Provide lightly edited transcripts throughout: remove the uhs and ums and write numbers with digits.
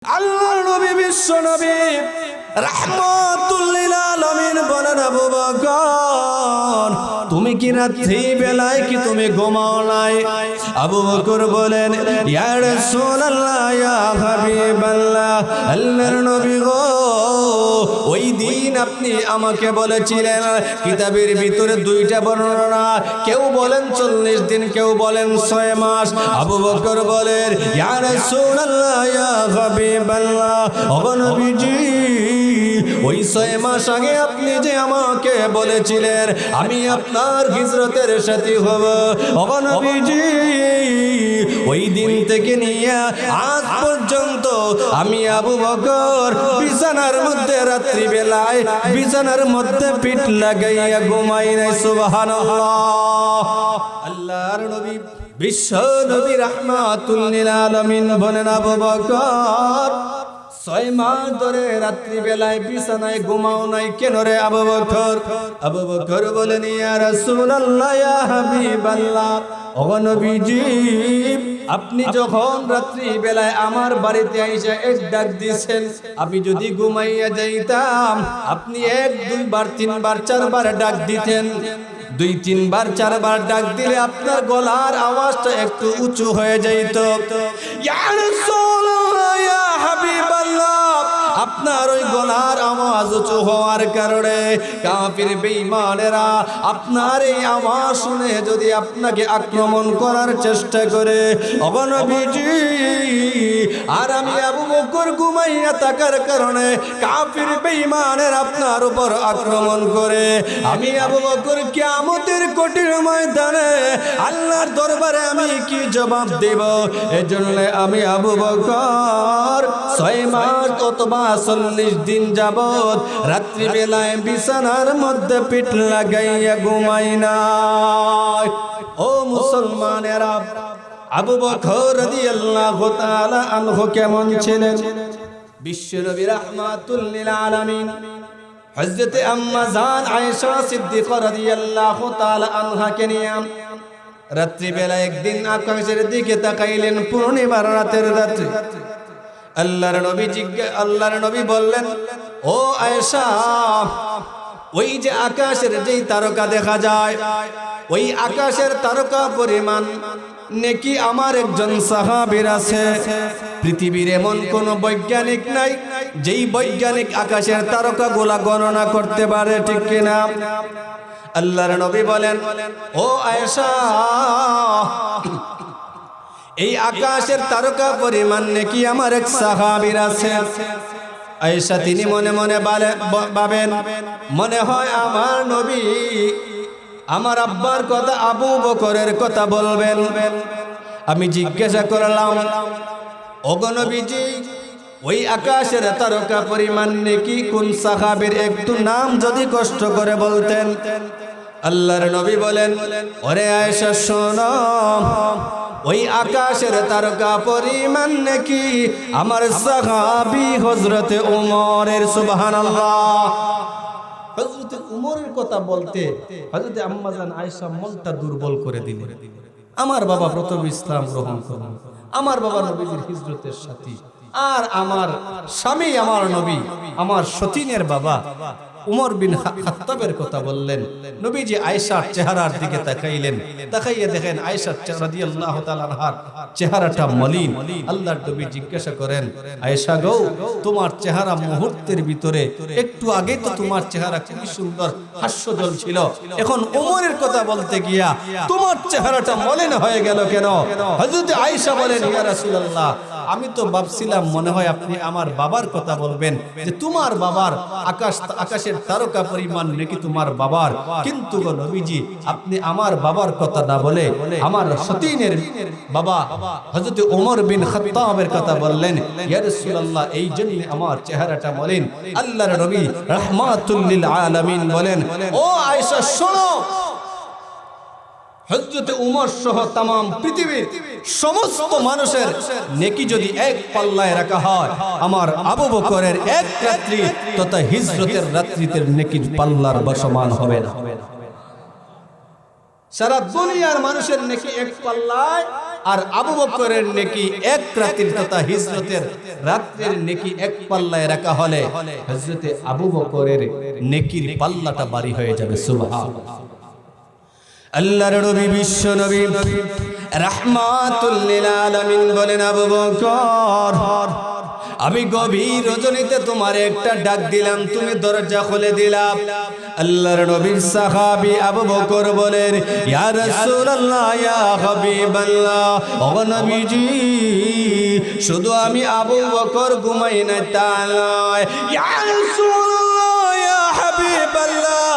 আল্লাহর নবী বিশ্ব নবী রাহমাতুল লিল আলামিন বলেন, আবু বকর তুমি কি রাত্রি বেলায় কি তুমি ঘুমাও নাই? আবু বকর বলেন, ইয়া রাসূলুল্লাহ ইয়া হাবিবাল্লাহ, আল্লাহর নবী গো ওই দিন আপনি আমাকে বলেছিলেন, কিতাবের ভিতরে দুইটা বর্ণনা, কেউ বলেন 40 দিন, কেউ বলেন 6 মাস। আবু বকর বলেন, ইয়া রাসূলুল্লাহ ইয়া হাবিবাল্লাহ, ওগো নবীজি ওই 6 মাস আগে আপনি যে আমাকে বলেছিলেন আমি আপনার হিজরতের সাথী হব, ওগো নবীজি ওই দিন থেকে নিয়ে আজ পর্যন্ত আমি আবু বকর বিছানার মধ্যে রাত্রি বেলায় বিছানার মধ্যে পিঠ লাগাইয়া ঘুমাই নাই। সুবহানাল্লাহ। আল্লাহর নবী বিশ্ব নবী রাহমাতুল লিল আলামিন বলেন, আবু বকর 6 মাস ধরে রাত্রি বেলায় বিছানায় ঘুমাও নাই কেন রে আবু বকর? আবু বকর বলেন, ইয়া রাসূলুল্লাহ ইয়া হাবিবাল্লাহ, ওগো নবীজি আপনি যখন রাত্রি বেলায় আমার বাড়িতে আইসা এক ডাক দিয়েছেন, আমি যদি ঘুমাইয়া যাইতাম আপনি 1 2 বার 3 বার 4 বার ডাক দিতেন। 2 3 বার 4 বার ডাক দিলে আপনার গলার আওয়াজটা একটু উঁচু হয়ে যাইত। ইয়া রাসূলুল্লাহ ইয়া হাবিবাল্লাহ, আপনার ওই গলার আওয়াজ উঁচু হওয়ার কারণে কাফির বেঈমানেরা আপনার এই আওয়াজ শুনে যদি আপনাকে আক্রমণ করার চেষ্টা করে, ওগো নবীজি আর আমি আবু বকর ঘুমাইয়া থাকার কারণে কাফির বেঈমানেরা আপনার উপর আক্রমণ করে, আমি আবু বকর কিয়ামতের কঠিন ময়দানে আল্লাহর দরবারে আমি কি জবাব দেব? এজন্য আমি আবু বকর 6 মাস অথবা 40 দিন যাবত রাত্রি বেলায় বিছানার মধ্যে পিঠ লাগাইয়া ঘুমাই না। ও মুসলমানেরা, আবু বকর রাদিয়াল্লাহু তাআলা আনহু কেমন ছিলেন? বিশ্ব নবী রাহমাতুল লিল আলামিন হযরত আম্মা জান আয়েশা সিদ্দিকা রাদিয়াল্লাহু তাআলা আনহাকে নিয়ে রাত্রি বেলা একদিন আকাশের দিকে তাকাইলেন, পূর্ণিমার রাতের রাত্রি। আল্লাহর নবী বললেন, ও আয়েশা ওই যে আকাশের যেই তারকা দেখা যায়, ওই আকাশের তারকা পরিমাণ নেকি আমার একজন সাহাবীর আছে। পৃথিবীর এমন কোন বৈজ্ঞানিক নাই যেই বৈজ্ঞানিক আকাশের তারকাগুলা গণনা করতে পারে, ঠিক কিনা? আল্লাহর নবী বলেন, ও আয়েশা এই আকাশের তারকা পরিমাণ নাকি আমার এক সাহাবীর আছে। আয়েশা তিনি মনে মনে ভাবেন, মনে হয় আমার নবী আমার আব্বার কথা আবু বকরের কথা বলবেন। আমি জিজ্ঞাসা করলাম, ওগো নবীজি ওই আকাশের তারকা পরিমাণ নাকি কোন সাহাবীর একটু নাম যদি কষ্ট করে বলতেন। আল্লাহর নবী বলেন, ওরে আয়েশা শোনো, ওই আকাশের তারকা পরিমাণ নাকি আমার সাহাবী হযরতে ওমরের। সুবহানাল্লাহ। হযরতে ওমরের কথা বলতে হযরতে আম্মা জান আয়েশা মনটা দুর্বল করে দিলেন। আমার বাবা প্রথম ইসলাম গ্রহণ করলেন, আমার বাবা নবীর হিজরতের সাথী, আর আমার স্বামী আমার নবী আমার সতীনের বাবা উমর বিন খাত্তাবের কথা বললেন। নবীজি আয়েশার চেহারার দিকে তাকাইলেন, তাকাইয়া দেখেন আয়েশা রাদিয়াল্লাহু তাআলা আনহার চেহারাটা মলিন। আল্লাহর নবী জিজ্ঞাসা করেন, আয়েশা গো তোমার চেহারা মুহূর্তের ভিতরে, একটু আগে তো তোমার চেহারা খুবই সুন্দর হাস্যজ্জ্বল ছিল, এখন ওমরের কথা বলতে গিয়া তোমার চেহারাটা মলিন হয়ে গেল কেন? হযরত আয়েশা বলেন, ইয়া রাসূলুল্লাহ আমি তো ভাবছিলাম মনে হয় আপনি আমার বাবার কথা বলবেন, যে তোমার বাবার আকাশের তারকা পরিমাণ নাকি তোমার বাবার, কিন্তু গো নবীজি আপনি আমার বাবার কথা না বলে আমার সতীনের বাবা হযরত ওমর বিন খাত্তাবের কথা বললেন। ইয়া রাসূলুল্লাহ এই জন্য আমার চেহারাটা মলিন। আল্লাহর নবী রাহমাতুল লিল আলামিন বলেন, ও আয়েশা শোনো, হযরত ওমর সহ तमाम পৃথিবীর সমস্ত মানুষের নেকি যদি এক পাল্লায় রাখা হয়, আমার আবু বকরের এক রাত্রি তথা হিজরতের রাত্রিতে নেকির পাল্লার সমান হবে না। সারা দুনিয়ার মানুষের নেকি এক পাল্লায় আর আবু বকরের নেকি এক রাতের তথা হিজরতের রাতের নেকি এক পাল্লায় রাখা হলে হযরতে আবু বকরের নেকির পাল্লাটা ভারী হয়ে যাবে। সুবহানাল্লাহ। আল্লাহর নবী বিশ্ব নবী রাহমাতুল লিল আলামিন বলেন, আবু বকর, আমি গভীর রজনীতে তোমার একটা ডাক দিলাম, তুমি দরজা খুলে দিলাম। আল্লাহর নবীর সাহাবী আবু বকর বলেন, ইয়া রাসূলুল্লাহ, ইয়া হাবিবাল্লাহ, ও নবীজি, শুধু আমি আবু বকর ঘুমাই না তা নয়, ইয়া রাসূলুল্লাহ, ইয়া হাবিবাল্লাহ,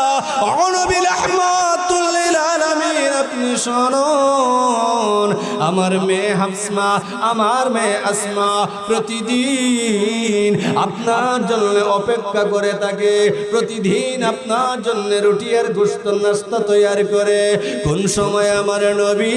ও নবী রাহমাতুল লিল আলামিন, আপনি শুনুন, আমার মেয়ে হাফসা, আমার মেয়ে আসমা প্রতিদিন আপনার জন্য অপেক্ষা করে থাকে, প্রতিদিন আপনার জন্য রুটি আর গোশত নাস্তা তৈরি করে। কোন সময় আমার নবী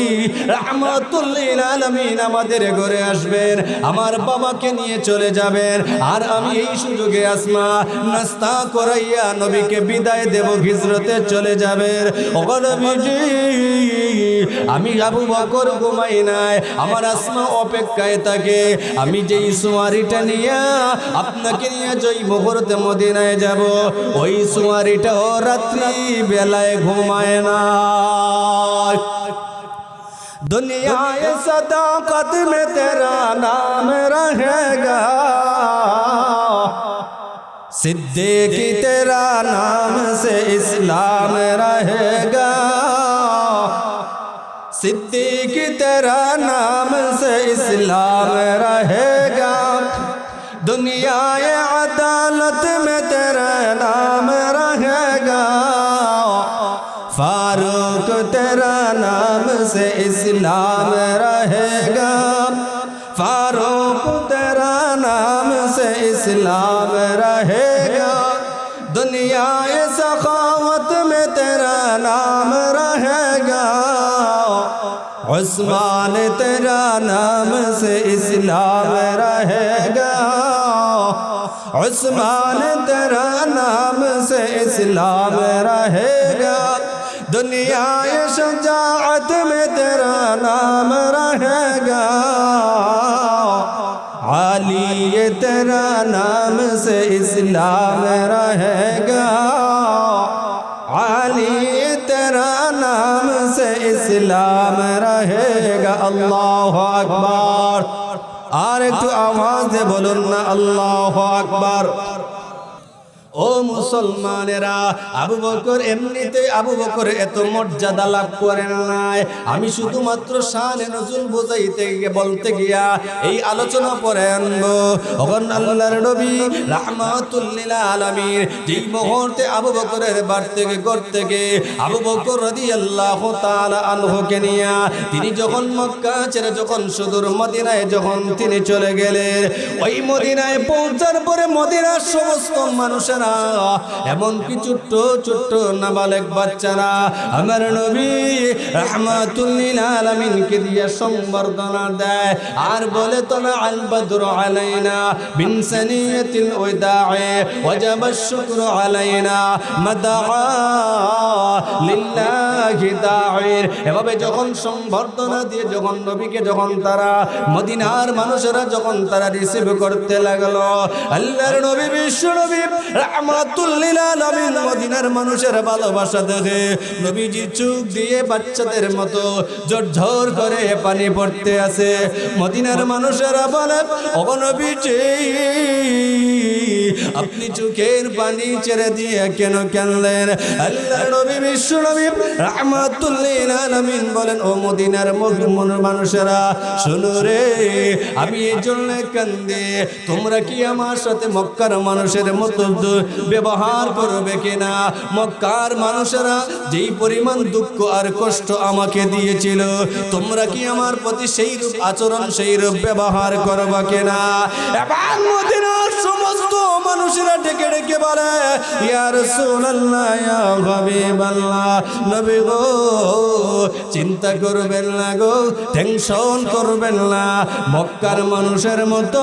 রাহমাতুল লিল আলামিন আমাদের ঘরে আসবেন, আমার বাবাকে নিয়ে চলে যাবেন, আর আমি এই সুযোগে আসমা নাস্তা করাইয়া নবীকে বিদায় দেব, হিজরতে চলে যাবেন। ও নবীজি, আমি আবু বকর ঘুমাই নাই, আমার আসমা অপেক্ষায় থাকে, আমি যেই সুয়ারিটা নিয়ে আপনাকে নিয়ে যেই মুহূর্তে মদিনায় যাব, ওই সুয়ারিটাও রাত্রি বেলায় ঘুমায় না। दुनिया सदाकत में तेरा नाम रहेगा, सिद्दीकी तेरा नाम से इस्लाम रहेगा, सिद्दीकी तेरा नाम से इस्लाम रहेगा, दुनिया अदालत में तेरा नाम रहेगा, फारूक तेरा नाम से इस्लाम रहेगा, फारूक तेरा नाम से इस्लाम रहेगा, दुनिया सखावत में तेरा नाम रहेगा, उस्मान तेरा नाम से इस्लाम रहेगा, उस्मान तेरा नाम से इस्लाम रहेगा, दुनिया शजाअत में तेरा नाम रहेगा, अली तेरा नाम से इस्लाम रहेगा, अली तेरा नाम से इस्लाम रहेगा। अल्लाहु अकबर। और एक आवाज दे बोलुन ना, अल्लाहु अकबर। ও মুসলমানেরা, আবু বকর এমনিতে আবু বকর এত মর্যাদা লাভ করেন নাই, আমি শুধুমাত্র শানে নজুল বোঝাইতে বলতে গিয়া এই আলোচনা পরে আনবো। তখন আল্লাহর নবী রাহমাতুল লিল আলামিন যেই মুহূর্তে আবু বকরের বাড়ি থেকে ঘর থেকে আবু বকর রাদিয়াল্লাহু তাআলা আনহুকে নিয়া তিনি যখন মক্কা ছেড়ে যখন সুদূর মদিনায় যখন তিনি চলে গেলেন, ওই মদিনায় পৌঁছার পরে মদিনার সমস্ত মানুষেরা এমনকি ছোট্ট ছোট্ট নাবালেগ বাচ্চারা আমার নবী রাহমাতুল লিল আলামিনকে দিয়ে সম্বর্ধনা দেয় আর বলে, তোলা আল বদর আলাইনা বিন সানিয়াতিল ওয়াদা'i ওয়াজাবা শুকরু আলাইনা মাদআ লিল্লাহি দা'ইর। এভাবে যখন সম্বর্ধনা দিয়ে যখন নবীকে যখন তারা মদিনার মানুষেরা যখন তারা রিসিভ করতে লাগলো, আল্লাহর নবী বিশ্ব নবী রাহমাতুল লিল আলামিন মদিনার মানুষের ভালোবাসা দেখে নবীজি চোখ দিয়ে বাচ্চাদের মতো ঝরঝর করে পানি পড়তে আছে। মদিনার মানুষেরা বলে, ও নবীজি, আপনি চোখের পানি ছেড়ে দিয়ে কেন কাঁদলেন? আল্লাহর নবী বিশ্ব নবী রাহমাতুল লিল আলামিন বলেন, ও মদিনার মানুষেরা শোনো রে, আমি এই জন্য কাঁদি, তোমরা কি আমার সাথে মক্কার মানুষের মতো ব্যবহার করবে কিনা? মক্কার মানুষেরা যেই পরিমাণ দুঃখ আর কষ্ট আমাকে দিয়েছিল, তোমরা কি আমার প্রতি সেই রূপ আচরণ সেই রূপ ব্যবহার করবে কিনা? এবং মদিনার সমস্ত মানুষ মানুষেরা ডেকে ডেকে বলে ইয়া রাসূলুল্লাহ ইয়া হাবিবাল্লাহ, নবী গো চিন্তা করবেন না গো, টেনশন করবেন না, মক্কার মানুষের মতো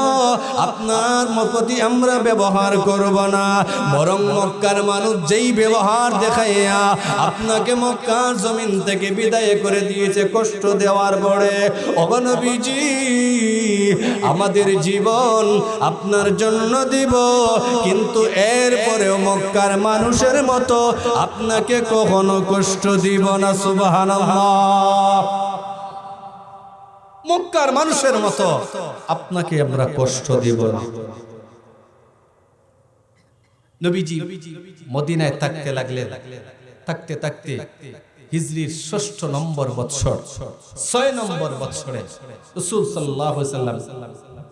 আপনার প্রতি আমরা ব্যবহার করব না, বরং মক্কার মানুষ যেই ব্যবহার দেখাইয়া আপনাকে মক্কার জমিন থেকে বিদায় করে দিয়েছে কষ্ট দেওয়ার পরে, ওগো নবীজি আমাদের জীবন আপনার জন্য দিব, কিন্তু এরপরেও মক্কার মানুষের মতো আপনাকে কখনো কষ্ট দিব না। সুবহানাল্লাহ। মক্কার মানুষের মতো আপনাকে আমরা কষ্ট দিব না। নবীজি মদিনায় থাকতে লাগলেন, থাকতে থাকতে হিজরির ৬ষ্ঠ নম্বর বৎসর ৬ নম্বর বৎসরে রাসূল সাল্লাল্লাহু আলাইহি ওয়াসাল্লাম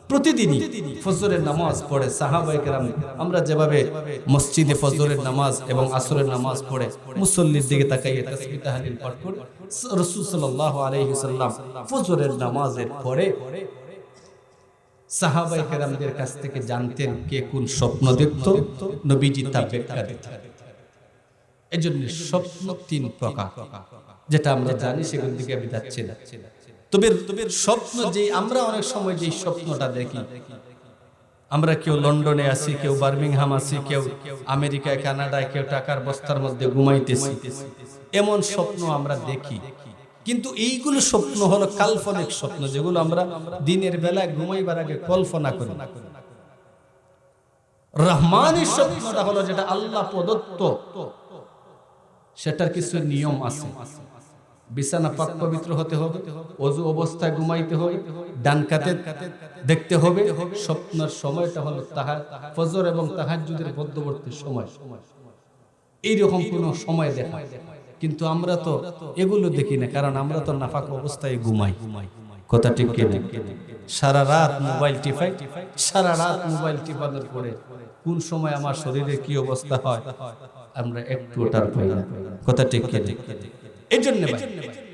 প্রতিদিনই ফজরের নামাজ পড়ে সাহাবায়ে কেরাম, আমরা যেভাবে মসজিদে ফজরের নামাজ এবং আসরের নামাজ পড়ে মুসল্লির দিকে তাকাইয়ে তাসবিহ তাহলিল পাঠ করে, রাসূল সাল্লাল্লাহু আলাইহি ওয়াসাল্লাম ফজরের নামাজের পরে সাহাবায়ে কেরামদের কাছ থেকে জানতেন কে কোন স্বপ্ন দেখত, নবীজি তা ব্যাখ্যা দিতেন। এজন্য স্বপ্ন ৩ প্রকার, যেটা আমরা জানি সেগুলোর দিকে আমি যাচ্ছি না। তবে স্বপ্ন যে আমরা অনেক সময় যে স্বপ্নটা দেখি, আমরা কেউ লন্ডনে আছি, কেউ বার্মিংহাম আছি, কেউ আমেরিকায় কানাডায়, কেউ টাকার বস্তার মধ্যে ঘুমাইতেছি, এমন স্বপ্ন আমরা দেখি। কিন্তু এইগুলো স্বপ্ন হলো কাল্পনিক স্বপ্ন, যেগুলো আমরা দিনের বেলায় ঘুমাইবার আগে কল্পনা করি। রহমানের স্বপ্নটা হলো যেটা আল্লাহ প্রদত্ত, সেটার কিছু নিয়ম আছে। বিছানা পাক পবিত্র হতে হবে, ওযু অবস্থায় ঘুমাইতে হবে, ডান কাতে দেখতে হবে। স্বপ্নের সময়টা হলো ফজর এবং তাহাজ্জুদের মধ্যবর্তী সময়। এইরকম কোন সময় দেখা, কিন্তু আমরা তো এগুলো দেখি না, কারণ আমরা তো নাফাক অবস্থায় ঘুমাই। কথা ঠিক কি না? সারা রাত মোবাইল টিপাই, সারা রাত মোবাইল টিপানোর পরে কোন সময় আমার শরীরে কি অবস্থা হয় আমরা একটু ওটার পাই না। কথা ঠিক কি না? এইজন্য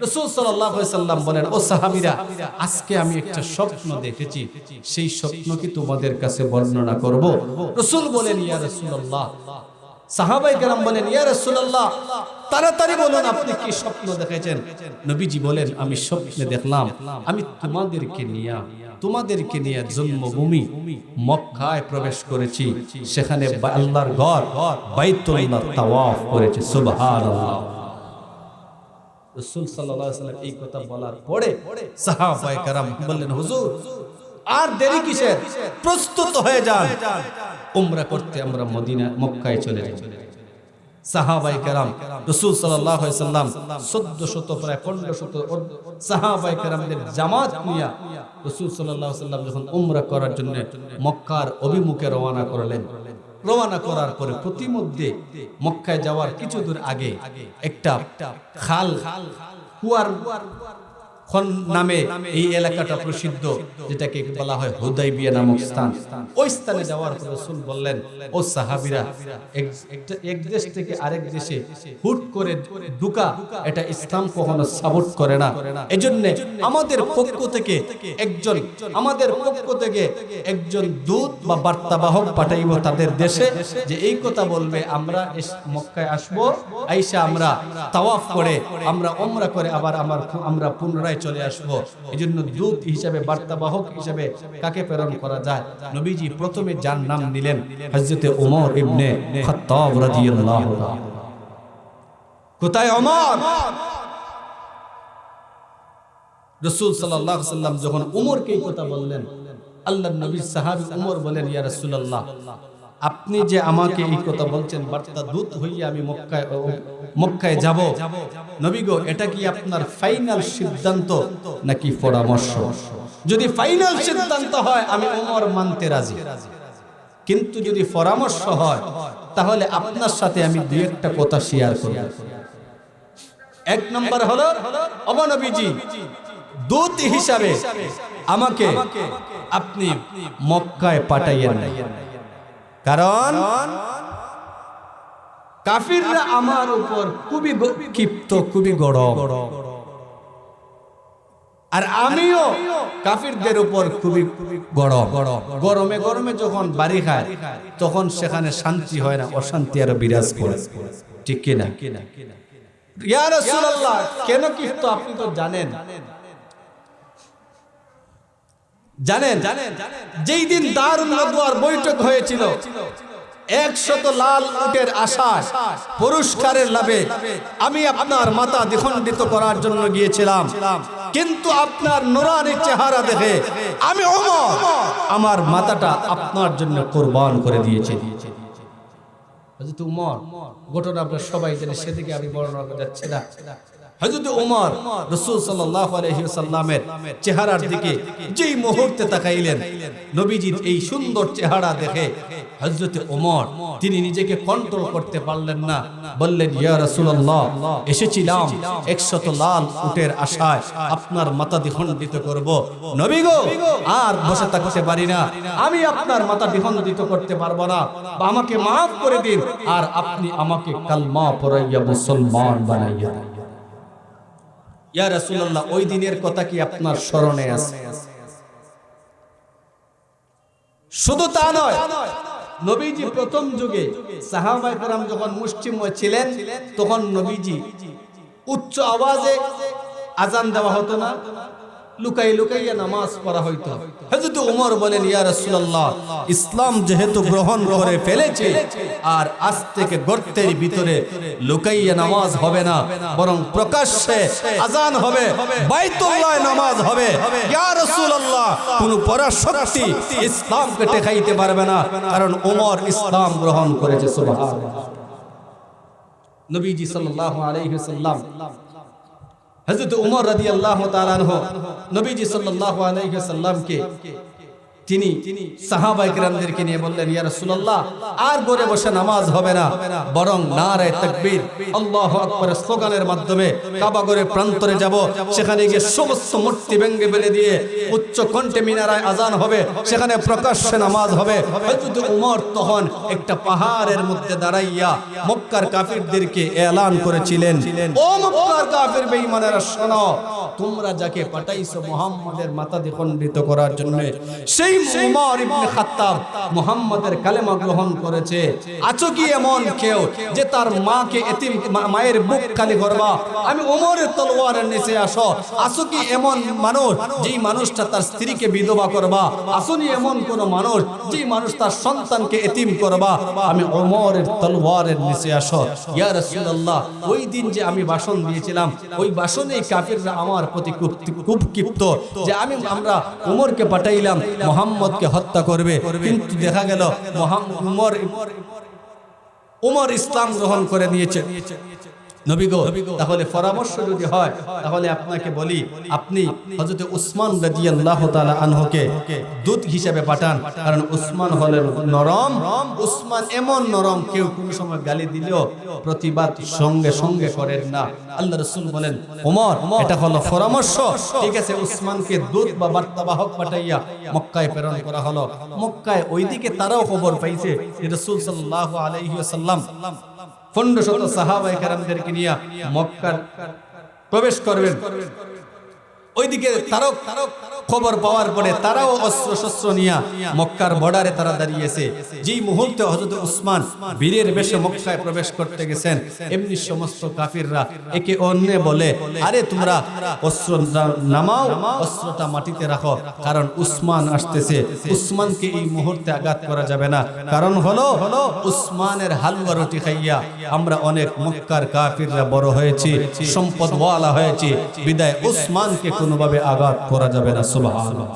রাসূল সাল্লাল্লাহু আলাইহি ওয়াসাল্লাম বলেন, ও সাহাবীরা, আজকে আমি একটা স্বপ্ন দেখেছি, সেই স্বপ্ন কি তোমাদের কাছে বর্ণনা করব? রাসূল বলেন, ইয়া রাসূলুল্লাহ। সাহাবায়ে কেরাম বলেন, ইয়া রাসূলুল্লাহ তাড়াতাড়ি বলুন আপনি কি স্বপ্ন দেখেছেন? নবীজি বলেন, আমি স্বপ্নে দেখলাম আমি তোমাদেরকে নিয়ে জন্মভূমি মক্কায় প্রবেশ করেছি, সেখানে আল্লাহর ঘর বাইতুল্লাহ তাওয়াফ করেছি। সুবহানাল্লাহ। রাসূল সাল্লাল্লাহু আলাইহি ওয়াসাল্লাম এই কথা বলার পরে সাহাবায়ে কেরাম বললেন, হুজুর আর দেরি কিসের, প্রস্তুত হয়ে যান, উমরা করতে আমরা মক্কায় চলে যাই। সাহাবায়ে কেরাম রাসূল সাল্লাল্লাহু আলাইহি ওয়াসাল্লাম 1400 প্রায় 1500 সাহাবায়ে কেরামদের জামাত নিয়ে রাসূল সাল্লাল্লাহু আলাইহি ওয়াসাল্লাম যখন উমরা করার জন্য মক্কার অভিমুখে রওনা করলেন, রওনা করার পরে প্রতিমধ্যে মক্কায় যাওয়ার কিছু দূর আগে একটা খাল কুয়ার নামে এই এলাকাটা প্রসিদ্ধ, যেটাকে বলা হয় হুদাইবিয়া নামক স্থান। ওই স্থানে যাওয়ার পর রাসূল বললেন, ও সাহাবীরা, এক দেশ থেকে আরেক দেশে হুট করে ঢোকা এটা ইসলাম কখনো সাপোর্ট করে না। এজন্য আমাদের পক্ষ থেকে একজন দূত বা বার্তাবাহক পাঠাইব তাদের দেশে, যে এই কথা বলবে আমরা মক্কায় আসবো, আইসা আমরা তাওয়াফ করে আমরা উমরা করে আবার আমরা পুনরায় চলে আসবো। এজন্য দূত হিসেবে বার্তাবাহক হিসেবে কাকে প্রেরণ করা যায়? নবীজি প্রথমে যার নাম নিলেন হযরতে ওমর ইবনে খাত্তাব রাদিয়াল্লাহু তাআলা। কোথায় ওমর? রাসূল সাল্লাল্লাহু আলাইহি ওয়াসাল্লাম যখন ওমরকে এই কথা বললেন, আল্লাহর নবীর সাহাবী ওমর বলেন, ইয়া রাসূলুল্লাহ, আপনি যে আমাকে এই কথা বলছেন বার্তা দূত হইয়া আমি মক্কায় যাব, নবী গো, এটা কি আপনার ফাইনাল সিদ্ধান্ত নাকি পরামর্শ? যদি ফাইনাল সিদ্ধান্ত হয় আমি ওমর মানতে রাজি, কিন্তু যদি পরামর্শ হয় তাহলে আপনার সাথে আমি দুই একটা কথা শেয়ার করব। এক নম্বর হলো, ও নবীজি, দূত হিসাবে আমাকে আপনি মক্কায় পাঠাইয়েন না, কারণ কাফিররা আমার উপর খুবই ক্ষিপ্ত, খুবই গরম। আর আমিও কাফিরদের উপর খুবই গরমে গরমে যখন বাড়ি খায় তখন সেখানে শান্তি হয় না, অশান্তি আরো বিরাজ করে, ঠিক কিনা? ইয়া রাসূলুল্লাহ, কেন কি? তো আপনি তো জানেন যেই দিন দারুন নদওয়ার বৈঠক হয়েছিল 100 লাল উটের আশায় পুরস্কারের লাভে আমি আপনার মাথা দ্বিখণ্ডিত করার জন্য গিয়েছিলাম, কিন্তু আপনার নুরানি চেহারা দেখে আমি ওমর আমার মাথাটা আপনার জন্য কুরবান করে দিয়েছি। হযরত ওমর, ঘটনা আপনারা সবাই জানেন, সেদিকে আমি বর্ণনা করতে যাচ্ছি না। হযরত ওমর রাসূল সাল্লাল্লাহু আলাইহি ওয়াসাল্লামের চেহারার দিকে যেই মুহূর্তে তাকাইলেন, নবীজির এই সুন্দর চেহারা দেখে হযরত ওমর তিনি নিজেকে কন্ট্রোল করতে পারলেন না, বললেন, ইয়া রাসূলুল্লাহ, এসেছিলাম 100 লাল উটের আশায় আপনার মাথা দ্বিখণ্ডিত করব। নবী গো, আর বসে থাকতে পারি না, আমি আপনার মাথা দ্বিখণ্ডিত করতে পারবো না, আমাকে মাফ করে দিন, আর আপনি আমাকে কালমা পড়াইয়া মুসলমান বানাইয়া দিন। ইয়া রাসূলুল্লাহ, ওই দিনের কথা কি আপনার স্মরণে আছে? শুধু তা নয়, নবীজি প্রথম যুগে সাহাবায়ে কেরাম যখন মুসলিম ছিলেন তখন নবীজি উচ্চ আওয়াজে আজান দেওয়া হতো না, লুকাই লুকাইয়া নামাজ পড়া হইতো। হযরত ওমর বলেন, ইয়া রাসূলুল্লাহ, ইসলাম যেহেতু গ্রহণ করে ফেলেছে, আর আজ থেকে গর্তের ভিতরে লুকাইয়া নামাজ হবে না, বরং প্রকাশ্যে আজান হবে, বাইতুল্লাহে নামাজ হবে। ইয়া রাসূলুল্লাহ, কোন পরাশক্তি ইসলামকে ঠেকাইতে পারবে না, কারণ ওমর ইসলাম গ্রহণ করেছে। সুবহানাল্লাহ। নবীজি সাল্লাল্লাহু আলাইহি ওয়াসাল্লাম হযরত ওমর রাদিয়াল্লাহু তাআলা আনহু নবীজি সাল্লাল্লাহু আলাইহি ওয়াসাল্লামকে তিনি সাহাবায়ে কেরামদেরকে নিয়ে বললেন, ইয়া রাসূলুল্লাহ, আর ঘরে বসে নামাজ হবে না, বরং নারে তাকবীর, আল্লাহু আকবার স্লোগানের মাধ্যমে কাবা ঘরের প্রান্তরে যাব, সেখানে গিয়ে সমস্ত মূর্তি ভেঙে ফেলে দিয়ে উচ্চ কণ্ঠে মিনারায় আজান হবে, সেখানে প্রকাশ্যে নামাজ হবে। হযরত ওমর তখন একটা পাহাড়ের মধ্যে দাঁড়াইয়া মক্কার কাফিরদেরকে এলান করেছিলেন, ও মক্কার কাফির বেঈমানেরা, শোনো, তোমরা যাকে পাঠাইছো মুহাম্মাদের মাথা দ্বিখণ্ডিত করার জন্য, সেই উমর ইবনে খাত্তাব মুহাম্মাদের কালেমা গ্রহণ করেছে। আছো কি এমন কেউ যে তার মাকে এতিম, মায়ের বুক খালি করবা? আমি ওমরের তলোয়ারের নিচে আসো। আছো কি এমন মানুষ যেই মানুষটা তার স্ত্রীকে বিধবা করবা? আসুনি এমন কোন মানুষ যেই মানুষ তার সন্তানকে এতিম করবা? আমি ওমরের তলোয়ারের নিচে আসো। ইয়া রাসূলুল্লাহ, ওই দিন যে আমি ভাষণ দিয়েছিলাম, ওই ভাষণেই কাফিররা আমার প্রতি খুব ক্ষিপ্ত যে আমরা ওমরকে পাঠাইলাম মুহাম্মদকে হত্যা করবে, কিন্তু দেখা গেল উমর ইসলাম গ্রহণ করে নিয়েছে। নবী গো, তাহলে পরামর্শ যদি হয় তাহলে আপনাকে বলি, আপনি হযরত উসমান রাদিয়াল্লাহু তাআলা আনহুকে দূত হিসেবে পাঠান, কারণ উসমান হলেন নরম। উসমান এমন নরম, কেউ কোন সময় গালি দিলেও প্রতিবাদ সঙ্গে সঙ্গে করেন না। আল্লাহ রাসূল বলেন, ওমর, এটা হলো পরামর্শ, ঠিক আছে। উসমানকে দূত বা বার্তাবাহক পাঠাইয়া মক্কায় প্রেরণ করা হলো। মক্কায় ওইদিকে তারাও খবর পাইছে যে রাসূল সাল্লাল্লাহু আলাইহি ওয়াসাল্লাম 1500 সাহাবায়ে কেরামদেরকে নিয়ে মক্কার প্রবেশ করবেন। ওইদিকে তারাও খবর পাওয়ার পরে তারাও অস্ত্র শস্ত্র নিয়ে মক্কার বর্ডারে তারা দাঁড়িয়েছে। যেই মুহূর্তে হযরত উসমান বীরের বেশে মক্কায় প্রবেশ করতে গেছেন, এমনি সমস্ত কাফিররা একে অন্যে বলে, আরে তোমরা অস্ত্র নামাও, অস্ত্রটা মাটিতে রাখো, কারণ উসমান আসতেছে। উসমানকে এই মুহূর্তে আঘাত করা যাবে না, কারণ হলো উসমানের হালুয়া রুটি খাইয়া আমরা অনেক মক্কার কাফিররা বড় হয়েছি, সম্পদওয়ালা হয়েছি, বিদায় উসমানকে কোনোভাবে আঘাত করা যাবে না। সুবহানাল্লাহ।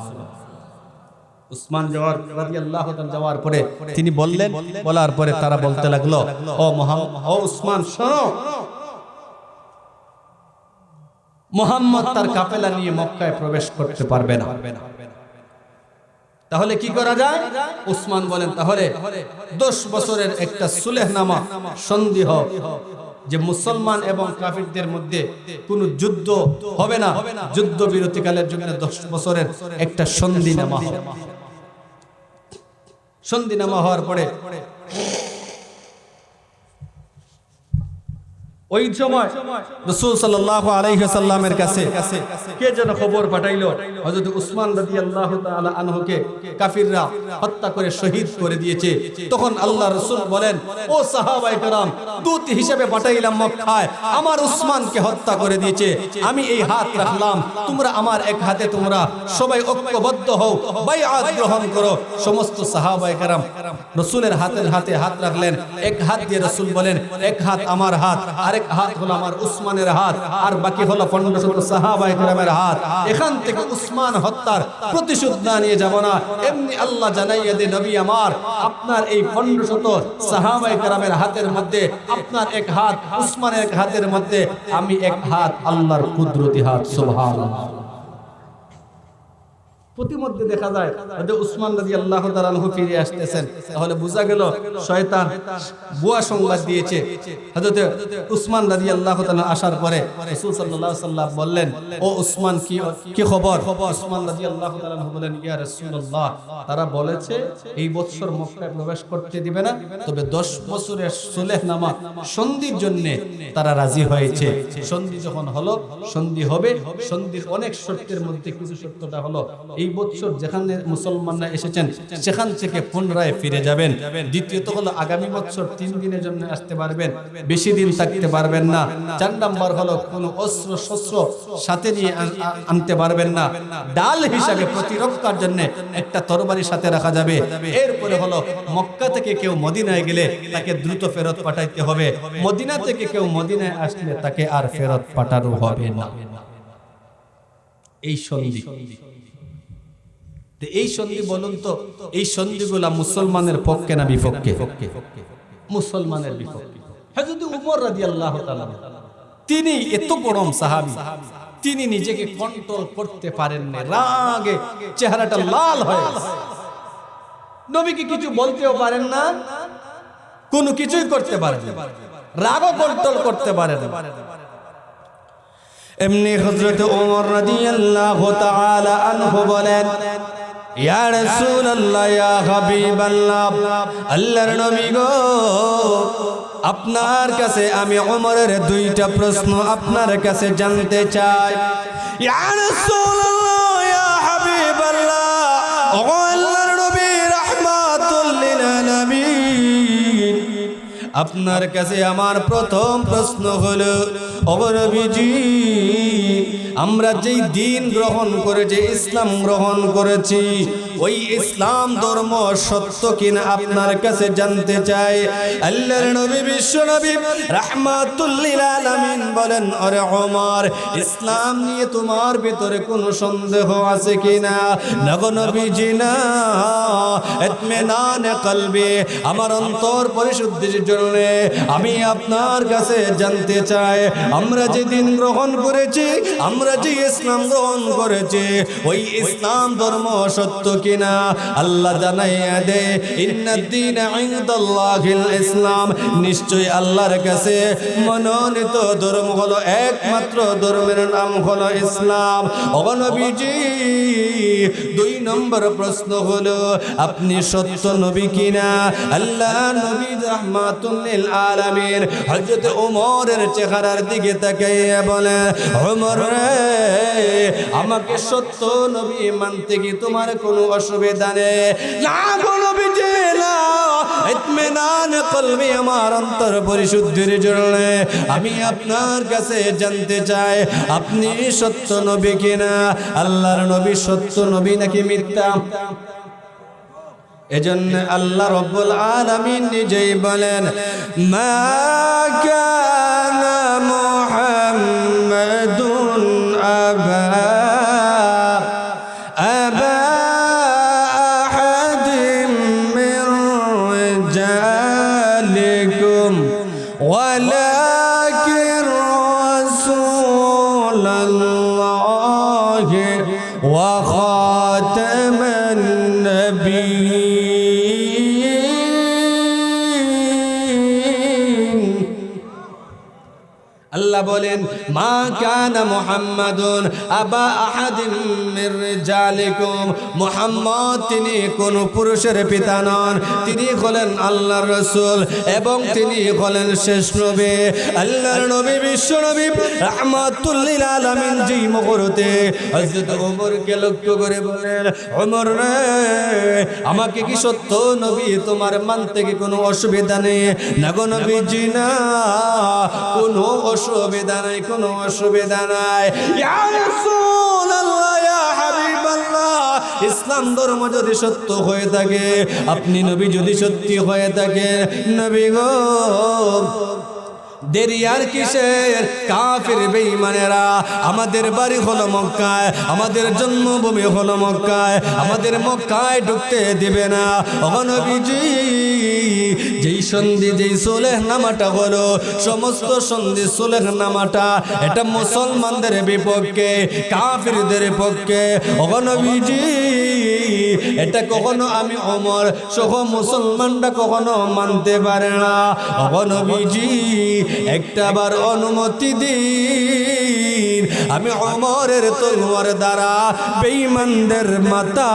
উসমান রাদিয়াল্লাহু তাআলা যাওয়ার পরে তিনি বললেন, বলার পরে তারা বলতে লাগলো, ও উসমান, শোনো, মুহাম্মদ তার কাফেলা নিয়ে মক্কায় প্রবেশ করতে পারবে না, তাহলে কি করা যায়? উসমান বলেন, তাহলে 10 বছরের একটা সুলেহনামা সন্ধি হোক, যে মুসলমান এবং কাফিরদের মধ্যে কোনো যুদ্ধ হবে না, যুদ্ধ বিরতিকালের জন্য 10 বছরের একটা সন্ধিনামা হবে। সন্ধিনামা হওয়ার পরে ওই সময় রাসূল সাল্লাল্লাহু আলাইহি ওয়াসাল্লামের কাছে কে যেন খবর পাঠাইলো হযরত উসমান রাদিয়াল্লাহু তাআলা আনহুকে কাফিররা হত্যা করে শহীদ করে দিয়েছে। তখন আল্লাহ রাসূল বলেন, ও সাহাবায়ে কেরাম, দূত হিসেবে পাঠাইলাম মক্কায়, আমার উসমানকে হত্যা করে দিয়েছে, আমি এই হাত রাখলাম, তোমরা আমার এক হাতে তোমরা সবাই ঐক্যবদ্ধ হও, বাইআত গ্রহণ করো। সমস্ত সাহাবায়ে কেরাম রাসূলের হাতে হাত রাখলেন। এক হাত দিয়ে রাসূল বলেন, এক হাত আমার হাত, আরেক হাত হলো আমার উসমানের হাত, আর বাকি হলো 1500 সাহাবায়ে কেরামের হাত। এখান থেকে উসমান হত্যার প্রতিশোধ না নিয়ে যাব না, এমনি আল্লাহ জানাইয়া দে নবী আমার, আপনার এই 1500 সাহাবায়ে কেরামের হাতের মধ্যে আপনার এক হাত, উসমানের এক হাতের মধ্যে আমি এক হাত, আল্লাহর কুদরতি হাত। সুবহানাল্লাহ। প্রতিমধ্যে দেখা যায় যে উসমান রাদিয়াল্লাহু তাআলা আনহু ফিরে আসতেছেন। তাহলে বোঝা গেল শয়তান বুয়া সংবাদ দিয়েছে। হযরত উসমান রাদিয়াল্লাহু তাআলা আসার পরে রাসূল সাল্লাল্লাহু আলাইহি ওয়াসাল্লাম বললেন, ও উসমান কি খবর? উসমান রাদিয়াল্লাহু তাআলা আনহু বলেন, ইয়া রাসূলুল্লাহ, তারা বলেছে এই বছর মক্কায় প্রবেশ করতে দিবে না, তবে 10 বছরের সুলহনামা সন্ধির জন্য তারা রাজি হয়েছে। সন্ধি যখন হলো, সন্ধি হবে, সন্ধির অনেক শর্তের মধ্যে কিছু শর্তটা হলো এই বছর যেখানে মুসলমানরা এসেছেন সেখান থেকে পুনরায় ফিরে যাবেন। দ্বিতীয়ত হলো আগামী বছর 3 দিনের জন্য আসতে পারবেন, বেশি দিন থাকতে পারবেন না। 4 নাম্বার হলো কোনো অস্ত্র শস্ত্র সাথে নিয়ে আনতে পারবেন না, ডাল হিসাবে প্রতিরক্ষার জন্য একটা তরবারি সাথে রাখা যাবে। এরপরে হলো মক্কা থেকে কেউ মদিনায় গেলে তাকে দ্রুত ফেরত পাঠাইতে হবে, মদিনা থেকে কেউ মদিনায় আসলে তাকে আর ফেরত পাঠানো হবে না। এই সন্ধি, এই সন্ধি বলুন তো, এই সন্ধিগুলা মুসলমানের পক্ষে না বিপক্ষে? মুসলমানের বিপক্ষে। হযরত উমর রাদিয়াল্লাহু তাআলা, তিনি এত বড় সাহাবী, তিনি নিজেকে কন্ট্রোল করতে পারেন না, রাগে চেহারাটা লাল হয়ে গেছে। নবীকে কিছু বলতেও পারেন না, কোনো কিছুই করতে পারেন না, রাগও কন্ট্রোল করতে পারেন না। এমনি হযরত ওমর রাদিয়াল্লাহু তাআলা আনহু বলেন, ইয়া রাসূলুল্লাহ, ইয়া হাবিবাল্লাহ, আল্লাহর নবী গো, আপনার কাছে আমি ওমরের 2টা প্রশ্ন আপনার কাছে জানতে চাই। ইয়া রাসূলুল্লাহ, ইয়া হাবিবাল্লাহ, ও আল্লাহর নবী রাহমাতুল লিল আলামিন, আপনার কাছে আমার প্রথম প্রশ্ন হলো, ও নবীজি, আমরা যেই দিন গ্রহণ করে, যে ইসলাম গ্রহণ করেছি, ওই ইসলাম ধর্ম সত্য কিনা আপনার কাছে জানতে চাই। আল্লাহর নবী বিশ্ব নবী রাহমাতুল লিল আলামিন বলেন, আরে ওমর, ইসলাম নিয়ে তোমার ভিতরে কোনো সন্দেহ আছে কিনা? না গো নবীজি, না, ইতমিনান কলবি, আমার অন্তর পরিশুদ্ধির জন্য আমি আপনার কাছে জানতে চাই, আমরা যে দিন গ্রহণ করেছি, আমরা যে ইসলাম গ্রহণ করেছি, ওই ইসলাম ধর্ম সত্য কিনা? আল্লাহ জানাইয়া দে, ইন্নাদ-দীনা ইনদাল্লাহিল ইসলাম, নিশ্চয় আল্লাহর কাছে মনোনীত ধর্ম হলো, একমাত্র ধর্মের নাম হলো ইসলাম। ও নবীজি, 2 নম্বর প্রশ্ন হলো, আপনি সত্য নবী কিনা? আল্লাহ নবী রাহমাতুল লিল আলামিন হযরত ওমরের চেহারার দিকে তাকিয়ে বলে, ওমর রে, আমাকে সত্য নবী মানতে কি তোমার কোনো অসুবিধা নেই? না গো নবীজি, না, ইতমিনান কলবি, আমার অন্তর পরিশুদ্ধির জন্য আমি আপনার কাছে জানতে চাই, আপনি সত্য নবী কিনা? আল্লাহর নবী সত্য নবী নাকি মিথ্যা? এজন্য আল্লাহ রাব্বুল আলামিন নিজেই বলেন, মা কানা মুহাম্মাদুন আবা আহাদিম মির রিজালিকুম ওয়ালাকিন রাসূলুল্লাহি ওয়া খাতামান নাবিয়্যিন। আল্লাহ বলেন মা কানা মুহাম্মাদুন আবা আহাদিম মির রিজালিকুম, মুহাম্মদ তিনি কোন পুরুষের পিতা নন, তিনি হলেন আল্লাহর রাসূল এবং তিনি হলেন শেষ নবী, আল্লাহর নবী, বিশ্ব নবী রাহমাতুল লিল আলামিন। যেই মুহূর্তে হযরত ওমরকে লক্ষ্য করে বলেন, ওমর রে, আমাকে কি সত্য নবী তোমার মানতে কি কোনো অসুবিধা নেই? না গো নবীজি, না, কোনো অসুবিধা নাই, কোনো অসুবিধা নাই। ইয়া রাসূলুল্লাহ, ইয়া হাবিবাল্লাহ, ইসলাম ধর্ম যদি সত্য হয়ে থাকে, আপনি নবী যদি সত্যি হয়ে থাকে, নবী গো দেরি আর কিসের? কাফির বেঈমানেরা আমাদের বাড়ি হলো মক্কায়, আমাদের জন্মভূমি হলো মক্কায়, আমাদের মক্কায় ঢুকতে দিবে না। ও নবীজি, যেই সন্ধি, যেই সুলহনামাটা হলো, সমস্ত সন্ধি সুলহনামাটা এটা মুসলমানদের বিপক্ষে, কাফিরদের পক্ষে। ও নবীজি, এটা কখনো আমি ওমর সহ মুসলমানরা কখনো মানতে পারে না। ও নবীজি, একটাবার অনুমতি দিন, আমি ওমরের তলোয়ার দ্বারা বেঈমানদের মাথা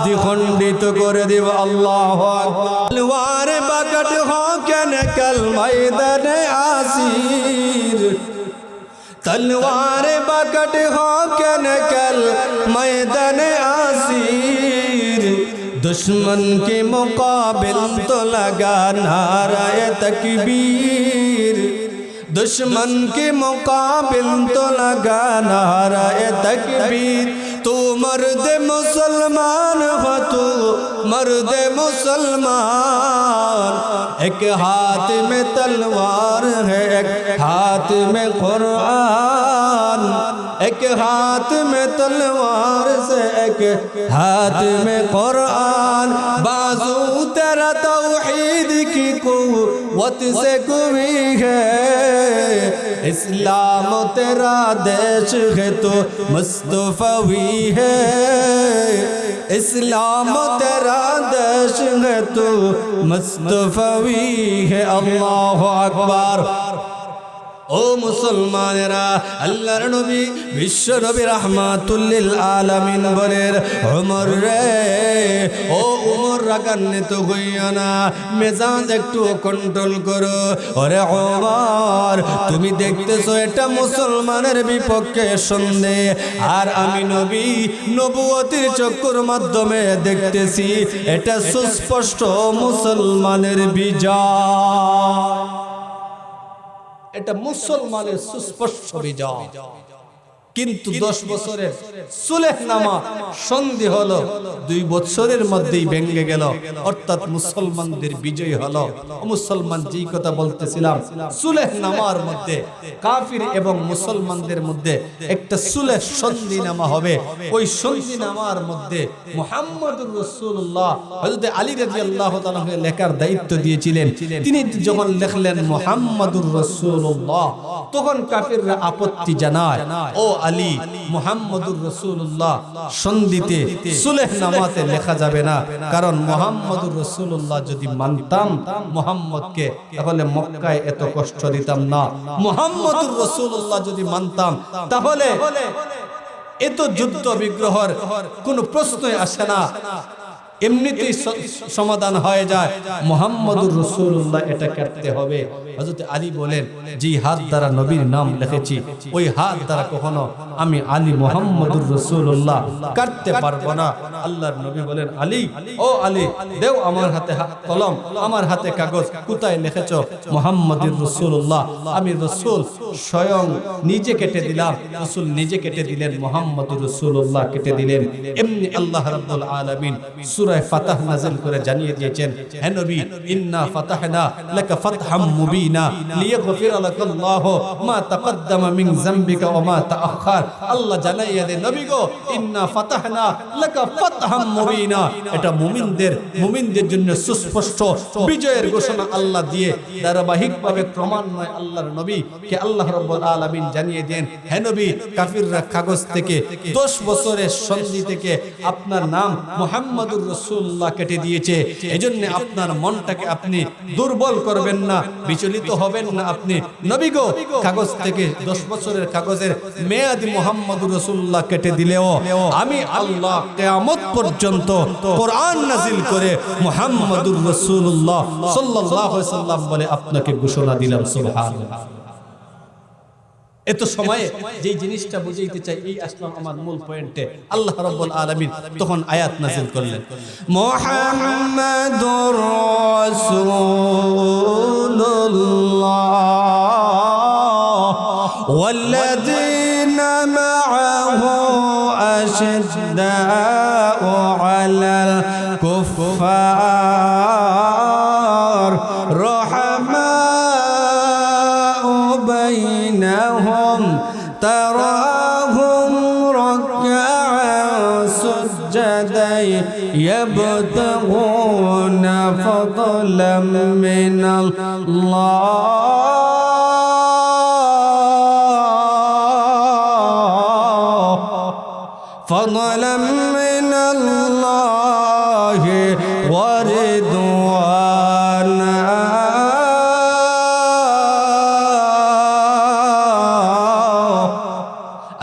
দ্বিখণ্ডিত করে দেব। আল্লাহু আকবার। তলোয়ার বাকট হো কেন কল ময়দানে আসির, तलवार बकट हो के नकल मैदान आसीर, दुश्मन के मुकाबिल तो लगा नाराए तकबीर, दुश्मन के मुकाबिल तो लगा नाराए तकबीर। तू मर्द मुसलमान हो, तू मर्द मुसलमान, एक हाथ में तलवार है, एक हाथ में कुरान, एक हाथ में तलवार से एक हाथ में कुरान। बाजू तेरा तौहीद की कुव्वत से कोई है, इस्लाम तेरा देश है तो मुस्तफवी है, इस्लाम तेरा देश है तो मुस्तफवी है। अल्लाहु अकबर। ও মুসলমানেরা, আল্লাহর নবী বিশ্ব নবী রাহমাতুল লিল আলামিন বলেন, ওমর রে, ও ওমর রাগান্বিত হইও না, মেজাজ একটু কন্ট্রোল করো। ওরে ওমর, তুমি দেখতেছো এটা মুসলমানের বিপক্ষে সন্দেহ, আর আমি নবী নবুয়তির চক্ষুর মাধ্যমে দেখতেছি এটা সুস্পষ্ট মুসলমানের বিজয়, এটা মুসলমানের সুস্পষ্ট বিজয়। কিন্তু 10 বছরের সুলহনামা সন্ধি হলো, 2 বছরের মধ্যেই ভেঙে গেল, অর্থাৎ মুসলমানদের বিজয় হলো। মুসলমান যেই কথা বলতেছিলাম, সুলহনামার মধ্যে কাফির এবং মুসলমানদের মধ্যে একটা সুলহ সন্ধিনামা হবে। ওই সন্ধিনামার মধ্যে মুহাম্মদুর রাসূলুল্লাহ হযরত আলী রাদিয়াল্লাহু তাআলা লেখার দায়িত্ব দিয়েছিলেন। তিনি যখন লিখলেন মুহাম্মদুর রাসূলুল্লাহ, তখন কাফিররা আপত্তি জানায়, ও আলী, মুহাম্মদুর রাসূলুল্লাহ সন্ধিতে সুলহনামাতে লেখা যাবে না, কারণ মুহাম্মদুর রাসূলুল্লাহ যদি মানতাম মুহাম্মদকে, তাহলে মক্কায় এত কষ্ট দিতাম না। মুহাম্মদুর রাসূলুল্লাহ যদি মানতাম, তাহলে এত যুদ্ধ বিগ্রহের কোনো প্রশ্নই আসে না, এমনিতেই সমাধান হয়ে যায়। মুহাম্মদুর রাসূলুল্লাহ এটা করতে হবে। হযরত আলী বলেন, যে হাত দ্বারা নবীর নাম লিখেছি, ওই হাত দ্বারা কখনো আমি আলী মুহাম্মদুর রাসূলুল্লাহ করতে পারবো না। আল্লাহর নবী বলেন, আলী, ও আলী, দেও আমার হাতে কলম, আমার হাতে কাগজ, কোথায় লিখেছো? মুহাম্মদুর রাসূলুল্লাহ। আমি রাসূল স্বয়ং নিজে কেটে দিলাম। রাসূল নিজে কেটে দিলেন, মুহাম্মদুর রাসূলুল্লাহ কেটে দিলেন। এমনি আল্লাহ রাব্বুল আলামিন সূরা ফাতাহ নাযিল করে জানিয়ে দিয়েছেন, হে নবী, ইন্না ফাতাহনা লাকা ফাতহাম মুবিনা লিয়াগফিরা লাকাল্লাহু মা তাকদ্দামা মিন যামবিকা ওয়া মা তাআখার। আল্লাহ জানাইয়া দেন, নবী গো, ইন্না ফাতাহনা লাকা ফাতহাম মুবিনা, এটা মুমিনদের জন্য সুস্পষ্ট বিজয়ের ঘোষণা আল্লাহ দিয়ে ধারাবাহিকভাবে ক্রমান্বয়ে আল্লাহর নবী কে আল্লাহ রাব্বুল আলামিন জানিয়ে দেন, হে নবী, কাফিররা কাগজ থেকে 10 বছরের সন্ধি থেকে আপনার নাম মুহাম্মদুর রাসূলুল্লাহ কেটে দিয়েছে। এজন্য আপনার মনটাকে আপনি দুর্বল করবেন না, বিচলিত হবেন না। আপনি নবী গো, কাগজ থেকে 10 বছরের কাগজের মেয়াদি মুহাম্মদুর রাসূলুল্লাহ কেটে দিলেও আমি আল্লাহ কিয়ামত পর্যন্ত কোরআন নাজিল করে মুহাম্মদুর রাসূলুল্লাহ সাল্লাল্লাহু আলাইহি সাল্লাম বলে আপনাকে ঘোষণা দিলাম। সুবহানাল্লাহ। এত সময়ে যেই জিনিসটা বুঝাইতে চাই, এই আসলাম আমার মূল পয়েন্টে। আল্লাহ রাব্বুল আলামিন তখন আয়াত নাযিল করলেন, মুহাম্মাদুর রাসূলুল্লাহ ওয়াল্লাযীনা মা'আহু আশিদ্দাউ আলাল কুফফার রাহমাউ বাইনাহুম তারাহুম রাকআন সুজদান ইয়াবতাগুনা ফাদলাম মিনাল্লাহ فضلا من الله ورضوانا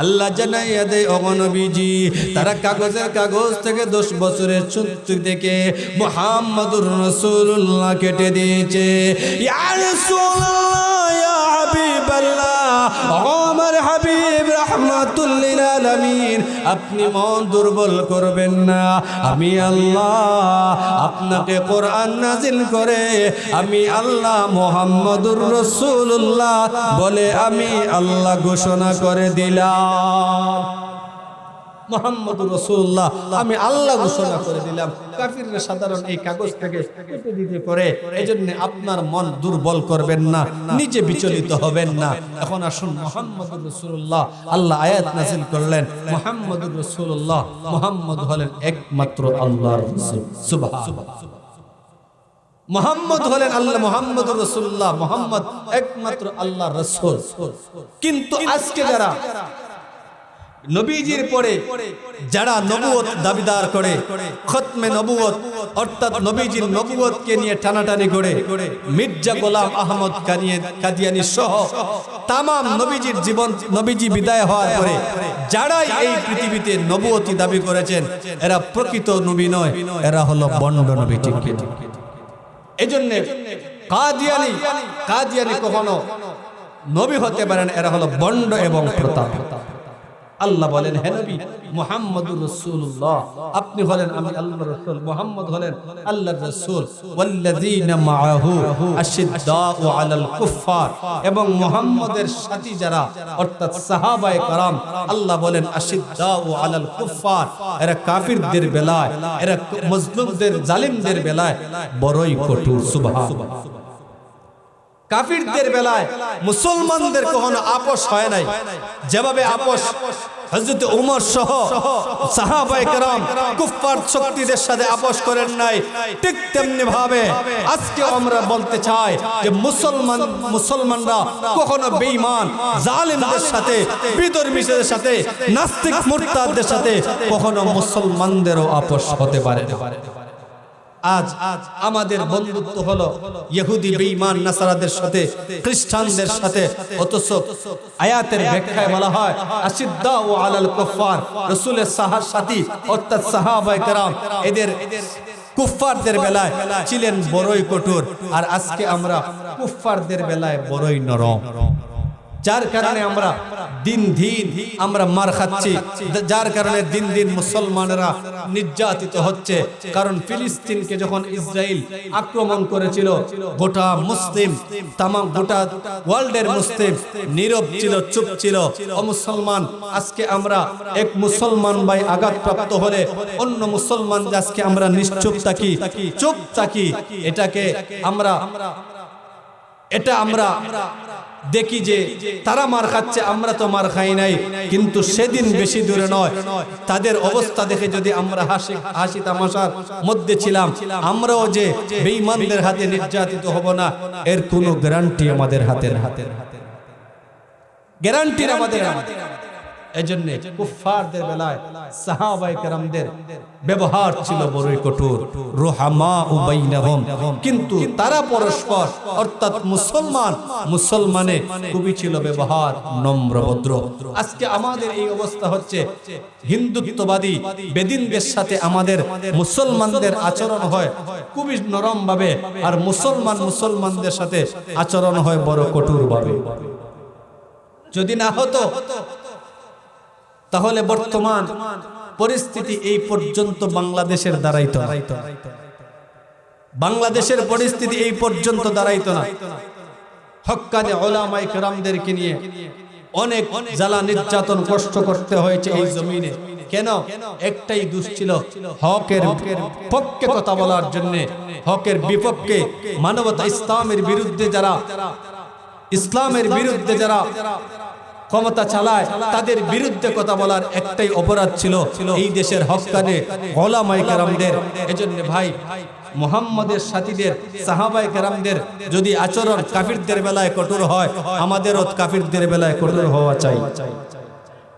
আল্লাহ জানাইয়া দেয় ওগো নবীজি, তারা কাগজের কাগজ থেকে 10 বছরের চুক্তি থেকে মুহাম্মদুর রাসূলুল্লাহ কেটে দিয়েছে। ইয়া রাসূলুল্লাহ, ইয়া হাবিবাল্লাহ, ওগো আমার হাবিব রাহমাতুল লিল আলামিন, আপনি মন দুর্বল করবেন না। আমি আল্লাহ আপনাকে কোরআন নাজিল করে আমি আল্লাহ মুহাম্মদুর রাসূলুল্লাহ বলে আমি আল্লাহ ঘোষণা করে দিলাম। মুহাম্মদুর রাসূলুল্লাহ আমি আল্লাহ ঘোষণা করে দিলাম। কাফিররা সাধারণ এই কাগজ থেকে কেটে দিতে পারে, এজন্য আপনার মন দুর্বল করবেন না, নিজে বিচলিত হবেন না। এখন আসুন মুহাম্মদুর রাসূলুল্লাহ, আল্লাহ আয়াত নাযিল করলেন মুহাম্মদুর রাসূলুল্লাহ, মুহাম্মদ হলেন একমাত্র আল্লাহর রাসূল। সুবহানাল্লাহ। মুহাম্মদ হলেন আল্লাহ, মুহাম্মদুর রাসূলুল্লাহ, মুহাম্মদ একমাত্র আল্লাহর রাসূল। কিন্তু আজকে যারা নবীজির পরে যারা নবুয়ত দাবিদার করে, খতমে নবুয়ত অর্থাৎ নবীজির নবুয়তকে নিয়ে টানাটানি করে, মির্জা গোলাম আহমদ কাদিয়ানী সহ তামাম নবীজির জীবন, নবীজি বিদায় হওয়ার পরে যারাই এই পৃথিবীতে নবুয়তি দাবি করেছেন, এরা প্রকৃত নবী নয়, এরা হলো বন্ড নবী। ঠিক এজন্য কাদিয়ানী কখনো নবী হতে পারেন, এরা হলো বন্ড এবং প্রতাপ। আল্লাহ বলেন, হে নবী মুহাম্মদুর রাসূলুল্লাহ, আপনি হলেন আমি আল্লাহর রাসূল, মুহাম্মদ হলেন আল্লাহর রাসূল। ওয়াল্লাযীনা মাআহু আশিদ্দাউ আলাল কুফফার, এবং মুহাম্মদের সাথী যারা অর্থাৎ সাহাবায়ে کرام, আল্লাহ বলেন আশিদ্দাউ আলাল কুফফার, এরা কাফিরদের বেলায়, এরা মজলুমদের জালিমদের বেলায় বড়ই কঠোর। সুবহানাল্লাহ। কাফিরদের বেলায় মুসলমানদের কখনো আপোষ হয় নাই। যেভাবে আপোষ হযরত ওমর সহ সাহাবায়ে কেরাম কুফফার শক্তিদের সাথে আপোষ করেন নাই, ঠিক তেমনি ভাবে আজকে আমরা বলতে চাই যে মুসলমানরা কখনো বেঈমান জালিমদের সাথে, বিধর্মীদের সাথে, নাস্তিক মুরতাদদের সাথে কখনো মুসলমানদেরও আপোষ হতে পারে না। আজ আমাদের বন্ধুত্ব হলো ইহুদি বেঈমান নাসারাদের সাথে, খ্রিস্টানদের সাথে, অথচ আয়াতের ব্যাখ্যায় বলা হয় আশিদ্দাউ আলাল কুফফার, রাসূলের সাথী অর্থাৎ সাহাবায়ে কেরাম এদের কুফফারদের বেলায় ছিলেন বড়ই কঠোর, আর আজকে আমরা কুফফারদের বেলায় বড়ই নরম। যার কারণে আমরা দিন আমরা মার খাচ্ছি, যার কারণে দিন মুসলমানরা নির্যাতিত হচ্ছে। কারণ ফিলিস্তিনকে যখন ইসরায়েল আক্রমণ করেছিল, গোটা মুসলিম, তামাম গোটা ওয়ার্ল্ডের মুসলিম নীরব ছিল, চুপ ছিল। ও মুসলমান, আজকে আমরা এক মুসলমান ভাই আঘাতপ্রাপ্ত হলে অন্য মুসলমান আজকে আমরা নিশ্চুপ থাকি, চুপ থাকি, এটা আমরা দেখি যে তারা মার খাচ্ছে, আমরা তো মার খাই নাই। কিন্তু সেদিন বেশি দূরে নয়, তাদের অবস্থা দেখে যদি আমরা হাসি তামাশার মধ্যে ছিলাম, আমরাও যে বেঈমানদের হাতে নির্যাতিত হব না, এর কোনো গ্যারান্টি আমাদের হাতে, গ্যারান্টি আমাদের। এজন্য কুফফারদের বেলায় সাহাবায়ে কেরামদের ব্যবহার ছিল বড়ই কঠোর, রুহামাউ বাইনাহুম, কিন্তু তারা পরস্পর অর্থাৎ মুসলমানে খুবই ছিল ব্যবহার নম্র ভদ্র। আজকে আমাদের এই অবস্থা হচ্ছে, হিন্দুত্ববাদী বেদিনদের সাথে আমাদের মুসলমানদের আচরণ হয় খুবই নরম ভাবে, আর মুসলমানদের সাথে আচরণ হয় বড় কঠোর ভাবে। যদি না হতো তাহলে বর্তমান পরিস্থিতি এই পর্যন্ত বাংলাদেশের দাঁড়াইতো না, বাংলাদেশের পরিস্থিতি এই পর্যন্ত দাঁড়াইতো না। হক্কানি উলামায়ে কেরামদেরকে নিয়ে অনেক জ্বালা নির্যাতন কষ্ট করতে হয়েছে এই জমিনে। কেন? একটাই দোষ ছিল, হকের পক্ষে কথা বলার জন্য, হকের বিপক্ষে, মানবতা ইসলামের বিরুদ্ধে যারা ক্ষমতা চালায় তাদের বিরুদ্ধে কথা বলার একটাই অপরাধ ছিল এই দেশের হক্কানি উলামায়ে কেরামদের। এজন্য ভাই, মুহাম্মদের সাথীদের সাহাবায়ে কেরামদের যদি আচরণ কাফিরদের বেলায় কঠোর হয়, আমাদেরও কাফিরদের বেলায় কঠোর হওয়া চাই।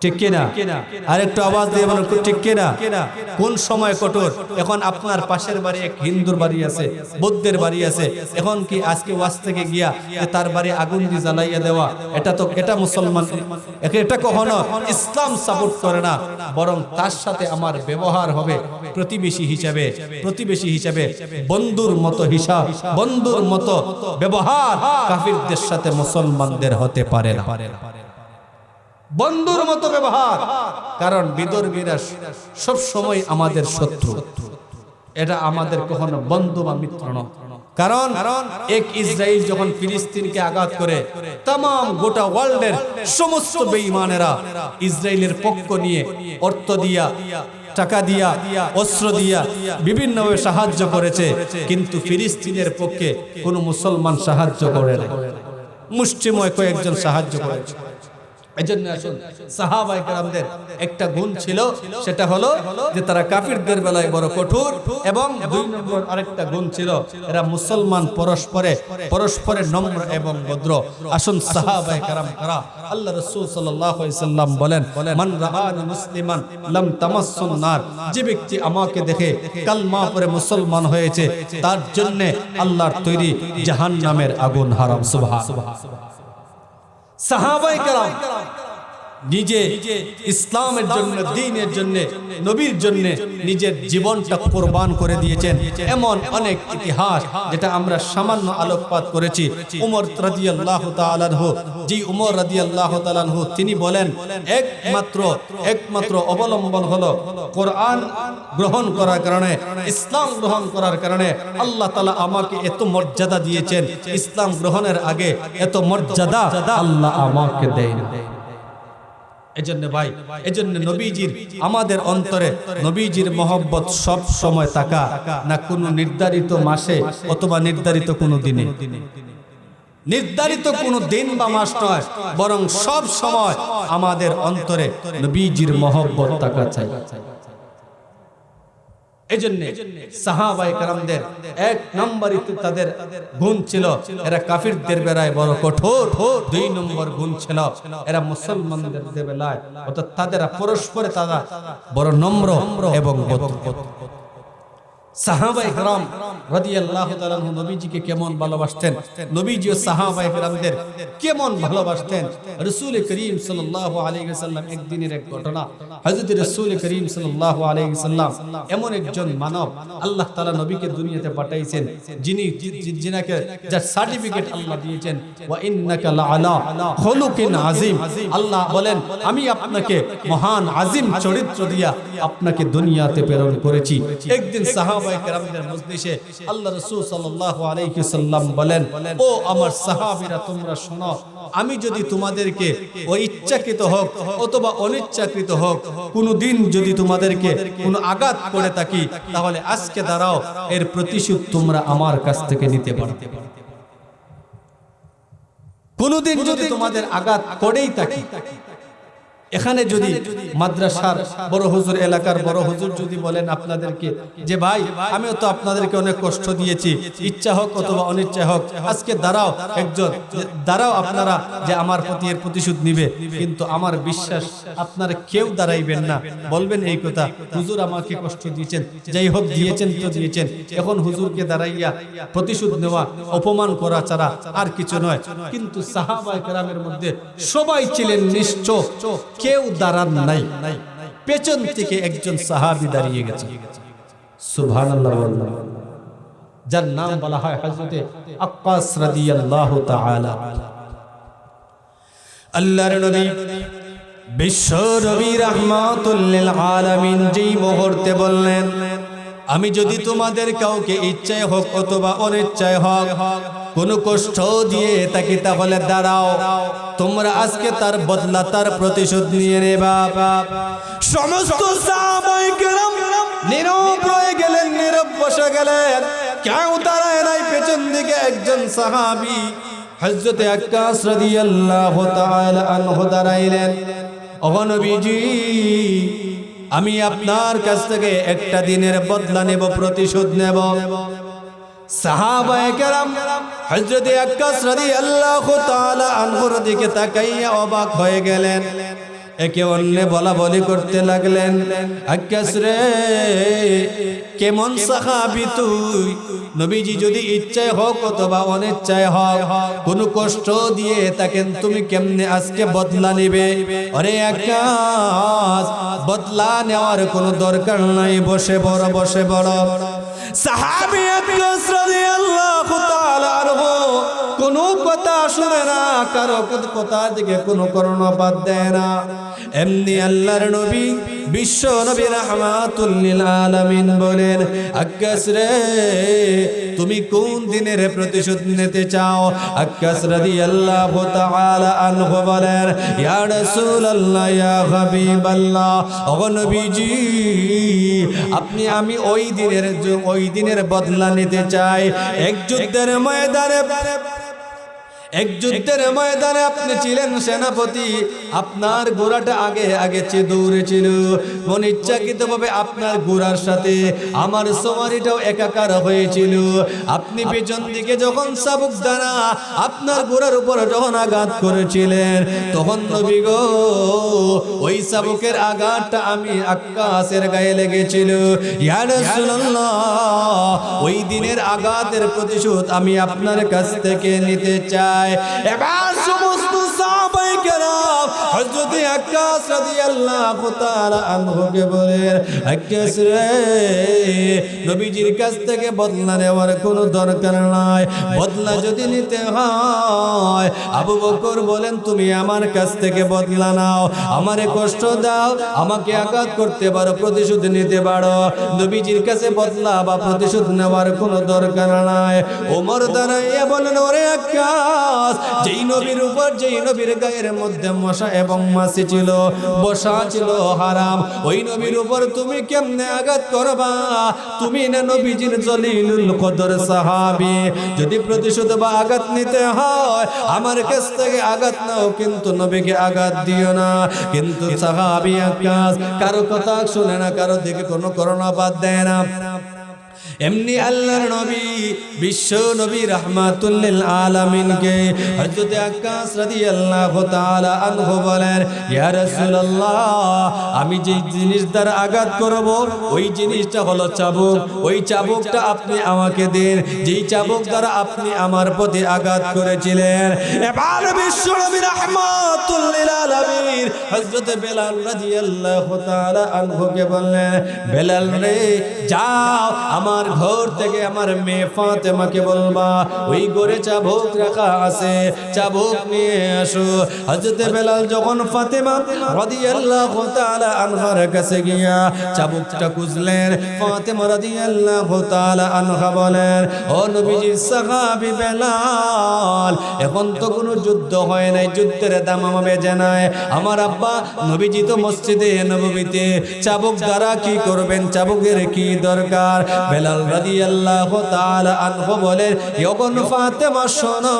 ঠিক কিনা? আরেকটু আওয়াজ দিয়ে বলুন, ঠিক কিনা? কোন সময় কঠোর? এখন আপনার পাশের বাড়ি এক হিন্দুর বাড়ি আছে, বৌদ্ধের বাড়ি আছে, এখন কি আজকে ওয়াজ থেকে গিয়া তার বাড়ি আগুন দিয়ে জ্বালাইয়া দেওয়া, এটা মুসলমান, এটা কখনো ইসলাম সাপোর্ট করে না। বরং তার সাথে আমার ব্যবহার হবে প্রতিবেশী হিসাবে, বন্ধুর মতো হিসাব, বন্ধুর মতো ব্যবহার কাফিরদের সাথে মুসলমানদের হতে পারে না, বন্ধুর মতো ব্যবহার। কারণ বিদর্মীরা সব সময় আমাদের শত্রু, এটা আমাদের কখনো বন্ধু বা মিত্র নয়। কারণ এক ইসরায়েল যখন ফিলিস্তিনকে আঘাত করে, তাম গোটা ওয়ার্ল্ডের সমস্ত বেঈমানেরা ইসরায়েলের পক্ষ নিয়ে অর্থ দিয়া, টাকা দিয়া, অস্ত্র দিয়া বিভিন্নভাবে সাহায্য করেছে, কিন্তু ফিলিস্তিনের পক্ষে কোনো মুসলমান সাহায্য করে না, মুষ্টিময় কয়েকজন সাহায্য করেছে। এজন্য আসুন, সাহাবায়ে কেরামদের একটা গুণ ছিল, সেটা হলো যে তারা কাফিরদের বেলায় বড় কঠোর, এবং দুই নম্বর আরেকটা গুণ ছিল, এরা মুসলমান পরস্পরের নম্র এবং ভদ্র। আসুন, সাহাবায়ে কেরাম কারা? আল্লাহ রাসূল সাল্লাল্লাহু আলাইহি সাল্লাম বলেন, মান রাআনি মুসলিমান লাম তামাসসুন নার, যে ব্যক্তি আমাকে দেখে কালমা পড়ে মুসলমান হয়েছে, তার জন্য আল্লাহর তৈরি জাহান্নামের আগুন হারাম। সুবহানাল্লাহ। সাহাবায়ে কেরাম নিজে ইসলামের জন্য, দ্বীনের জন্য, নবীর জন্য নিজের জীবনটা কুরবান করে দিয়েছেন। এমন অনেক ইতিহাস যেটা আমরা সামান্য আলোকপাত করেছি। উমর রাদিয়াল্লাহু তাআলা আনহু, জি উমর রাদিয়াল্লাহু তাআলা আনহু, তিনি বলেন, একমাত্র অবলম্বন হলো কোরআন গ্রহণ করার কারণে, ইসলাম গ্রহণ করার কারণে আল্লাহ তাআলা আমাকে এত মর্যাদা দিয়েছেন। ইসলাম গ্রহণের আগে এত মর্যাদা আল্লাহ আমাকে দেয়নি। এজন্য ভাই, এজন্য নবীজির আমাদের অন্তরে নবীজির মহব্বত সব সময় থাকা, না কোনো নির্ধারিত মাসে অথবা নির্ধারিত কোনো দিনে, নির্ধারিত কোনো দিন বা মাস নয়, বরং সব সময় আমাদের অন্তরে নবীজির মহব্বত থাকা চাই। এজন্য সাহাবায়ে কেরামদের এক নম্বরই তাদের গুণ ছিল, এরা কাফিরদের বেলায় বড় কঠোর। দুই নম্বর গুণ ছিল, এরা মুসলমানদের বেলায় অর্থাৎ তাদের পরস্পরে তারা বড় নম্র এবং ভদ্র। সাহাবায়ে কেরাম রাদিয়াল্লাহু তাআলা আনহু নবীজিকে কেমন ভালোবাসতেন, নবীজিও সাহাবায়ে কেরামদের কেমন ভালোবাসতেন। রাসূল করিম সাল্লাল্লাহু আলাইহি ওয়াসাল্লাম, একদিনের এক ঘটনা, হযরত রাসূল করিম সাল্লাল্লাহু আলাইহি ওয়াসাল্লাম এমন একজন মানব আল্লাহ তাআলা নবীকে দুনিয়াতে পাঠাইছেন, যিনাকে যার সার্টিফিকেট আল্লাহ দিয়েছেন, ওয়া ইন্নাকা লাআলা খুলুকিন আযীম। আল্লাহ বলেন, আমি আপনাকে মহান আযীম চরিত্র দিয়া আপনাকে দুনিয়াতে প্রেরণ করেছি। একদিন সাহাবায়ে কেরামদের মজলিসে আল্লাহ রাসূল সাল্লাল্লাহু আলাইহি ওয়াসাল্লাম বলেন, ও আমার সাহাবীরা, তোমরা শোনো, আমি যদি তোমাদেরকে ও ইচ্ছাকৃত হোক অথবা অনিচ্ছাকৃত হোক কোনোদিন যদি তোমাদেরকে কোনো আঘাত করে থাকি, তাহলে আজকে দাঁড়াও, এর প্রতিশোধ তোমরা আমার কাছ থেকে নিতে পারো। কোনোদিন যদি তোমাদের আঘাত করেই থাকি, এখানে যদি মাদ্রাসার বড় হুজুর, এলাকার বড় হুজুর যদি বলেন আপনাদেরকে যে ভাই আমিও তো আপনাদেরকে অনেক কষ্ট দিয়েছি, ইচ্ছা হোক অথবা অনিচ্ছা হোক, আজকে দাঁড়াও একজন, দাঁড়াও আপনারা যে আমার প্রতি এর প্রতিশোধ নিবে, কিন্তু আমার বিশ্বাস আপনারা কেউ দাঁড়াইবেন না, বলবেন এই কথা হুজুর আমাকে কষ্ট দিয়েছেন, যাই হোক দিয়েছেন তো দিয়েছেন, এখন হুজুরকে দাঁড়াইয়া প্রতিশোধ নেওয়া, অপমান করা ছাড়া আর কিছু নয়। কিন্তু সাহাবায়ে কেরামের মধ্যে সবাই ছিলেন নিশ্চুপ, কেউ দাঁড়ান নাই, পেছন থেকে একজন সাহাবী দাঁড়িয়ে গেছে, সুবহানাল্লাহ, যার নাম বলা হয় হযরতে আক্কাস রাদিয়াল্লাহু তাআলা। আল্লাহর নবী বিশ্ব নবী রাহমাতুল লিল আলামিন যেই মুহূর্তে বললেন আমি যদি তোমাদের কাউকে ইচ্ছায় হোক অথবা অনিচ্ছায় হোক কোনো কষ্ট দিয়ে তাকে, তাহলে দাঁড়াও, তোমরা আজকে তার বদলা, তার প্রতিশোধ নিয়ে নেবা। সমস্ত সাহাবায়ে কেরাম নীরব রয়ে গেলেন, নীরব বসে গেলেন, কেউ দাঁড়ায় নাই। পেছন দিকে একজন সাহাবী হযরতে আক্কাস রাদিয়াল্লাহু তাআলা আনহু দাঁড়াইলেন, ওগো নবীজি আমি আপনার কাছ থেকে একটা দিনের বদলা নেব, প্রতিশোধ নেব। সাহাবায়ে কেরাম হযরতে আক্কাস রাদিয়াল্লাহু তাআলা আনহুর দিকে তাকাইয়া অবাক হয়ে গেলেন, একে অন্যে বলা বলি করতে লাগলেন, আক্কাস রে কেমন সাহাবী তুই, নবীজি যদি ইচ্ছায় হোক অথবা অনিচ্ছায় হোক কোনো কষ্ট দিয়ে থাকেন, তুমি কেমনে আজকে বদলা নেবে? আরে আক্কাস বদলা নেওয়ার কোনো দরকার নাই, বসে বড়, বসে বড়। সাহাবী আক্কাস রাদিয়াল্লাহু তাআলা আনহু কোনো কথা শুনে না, কারো কথা দিকে কোনো কর্ণপাত দেয় না। এমনি আল্লাহর নবী বিশ্ব নবী রাহমাতুল লিল আলামিন বলেন, আক্কাস রে তুমি কোন দিনের প্রতিশোধ নিতে চাও? আক্কাস রাদিয়াল্লাহু তাআলা আনহু বলেন, ইয়া রাসূলুল্লাহ, ইয়া হাবিবাল্লাহ, ওগো নবীজি আপনি, আমি ওই দিনের বদলা নিতে চাই। এক যুদ্ধের ময়দানে আপনি ছিলেন সেনাপতি, আপনার ঘোড়াটা আগে আগে দৌড়েছিল, অনিচ্ছাকৃতভাবে আপনার ঘোড়ার সাথে আমার সওয়ারিটাও একাকার হয়েছিল। আপনি পেছন দিকে যখন চাবুক দ্বারা আপনার ঘোড়ার উপর যখন আঘাত করেছিলেন, তখন নবী গো ওই চাবুকের আঘাতটা আমি আক্কাসের গায়ে লেগেছিল। ইয়া রাসূলুল্লাহ ওই দিনের আঘাতের প্রতিশোধ আমি আপনার কাছ থেকে নিতে চাই। এবার সমস্ত সাহাবায়ে কেরাম হযরত আক্কাস রাদিয়াল্লাহু তাআলা আনহুকে বলেন, আক্কাস রে নবীজির কাছ থেকে বদলা নেওয়ার কোনো দরকার নাই, বদলা যদি নিতে হয় আবু বকর বলেন তুমি আমার কাছ থেকে বদলা নাও, আমারে কষ্ট দাও, আমাকে আঘাত করতে পারো, প্রতিশোধ নিতে পারো, নবীজির কাছে বদলা বা প্রতিশোধ নেওয়ার কোনো দরকার নাই। ওমর দাঁড়াইয়া বলেন, ওরে আক্কাস যেই নবীর উপর, যেই নবীর গায়ের মধ্যে মশা এবং মাছি ছিল, বসা ছিল হারাম, ওই নবীর উপর তুমি কেমনে আঘাত করবা? তুমি না নবীজির জলিলুল কদর সাহাবী, যদি প্রতিশোধ বা আঘাত নিতে হয় আমার কাছ থেকে আঘাত নাও, কিন্তু নবীকে আঘাত দিও না। কিন্তু সাহাবী আক্কাস কারো কথা শুনে না, কারো দিকে কোনো কর্ণপাত দেয় না। এমনি আল্লাহর নবী বিশ্ব নবী রাহমাতুল লিল আলামিনকে হযরত আক্কাস রাদিয়াল্লাহু তাআলা আনহু বলেন, ইয়া রাসূলুল্লাহ আমি যে জিনিস দ্বারা আঘাত করব ওই জিনিসটা হলো চাবুক, ওই চাবুকটা আপনি আমাকে দিন, যেই চাবুক দ্বারা আপনি আমার প্রতি আঘাত করেছিলেন। এবার বিশ্ব নবী রাহমাতুল লিল আলামিন হযরত বেলাল রাদিয়াল্লাহু তাআলা আনহুকে বললেন, বেলাল রে যাও আমার ঘর থেকে আমার মেয়ে ফাতেমাকে বলবা ওই ঘরে চাবুক রাখা আছে, চাবুক নিয়ে আসো। হযরত বেলাল যখন ফাতেমা রাদিয়াল্লাহু তাআলা আনহার কাছে গিয়া চাবুকটা খুঁজলেন, ফাতেমা রাদিয়াল্লাহু তাআলা আনহা বলেন, ও নবীজির সাহাবী বেলাল এখন তো কোনো যুদ্ধ হয় নাই, যুদ্ধের দামামা বেজে নাই, আমার আব্বা নবীজি তো মসজিদে নববীতে চাবুক দ্বারা কি করবেন, চাবুকের কি দরকার? বেলাল বেলাল রাদিয়াল্লাহু তাআলা আনহু বলেন, যখন ফাতেমা শোনো,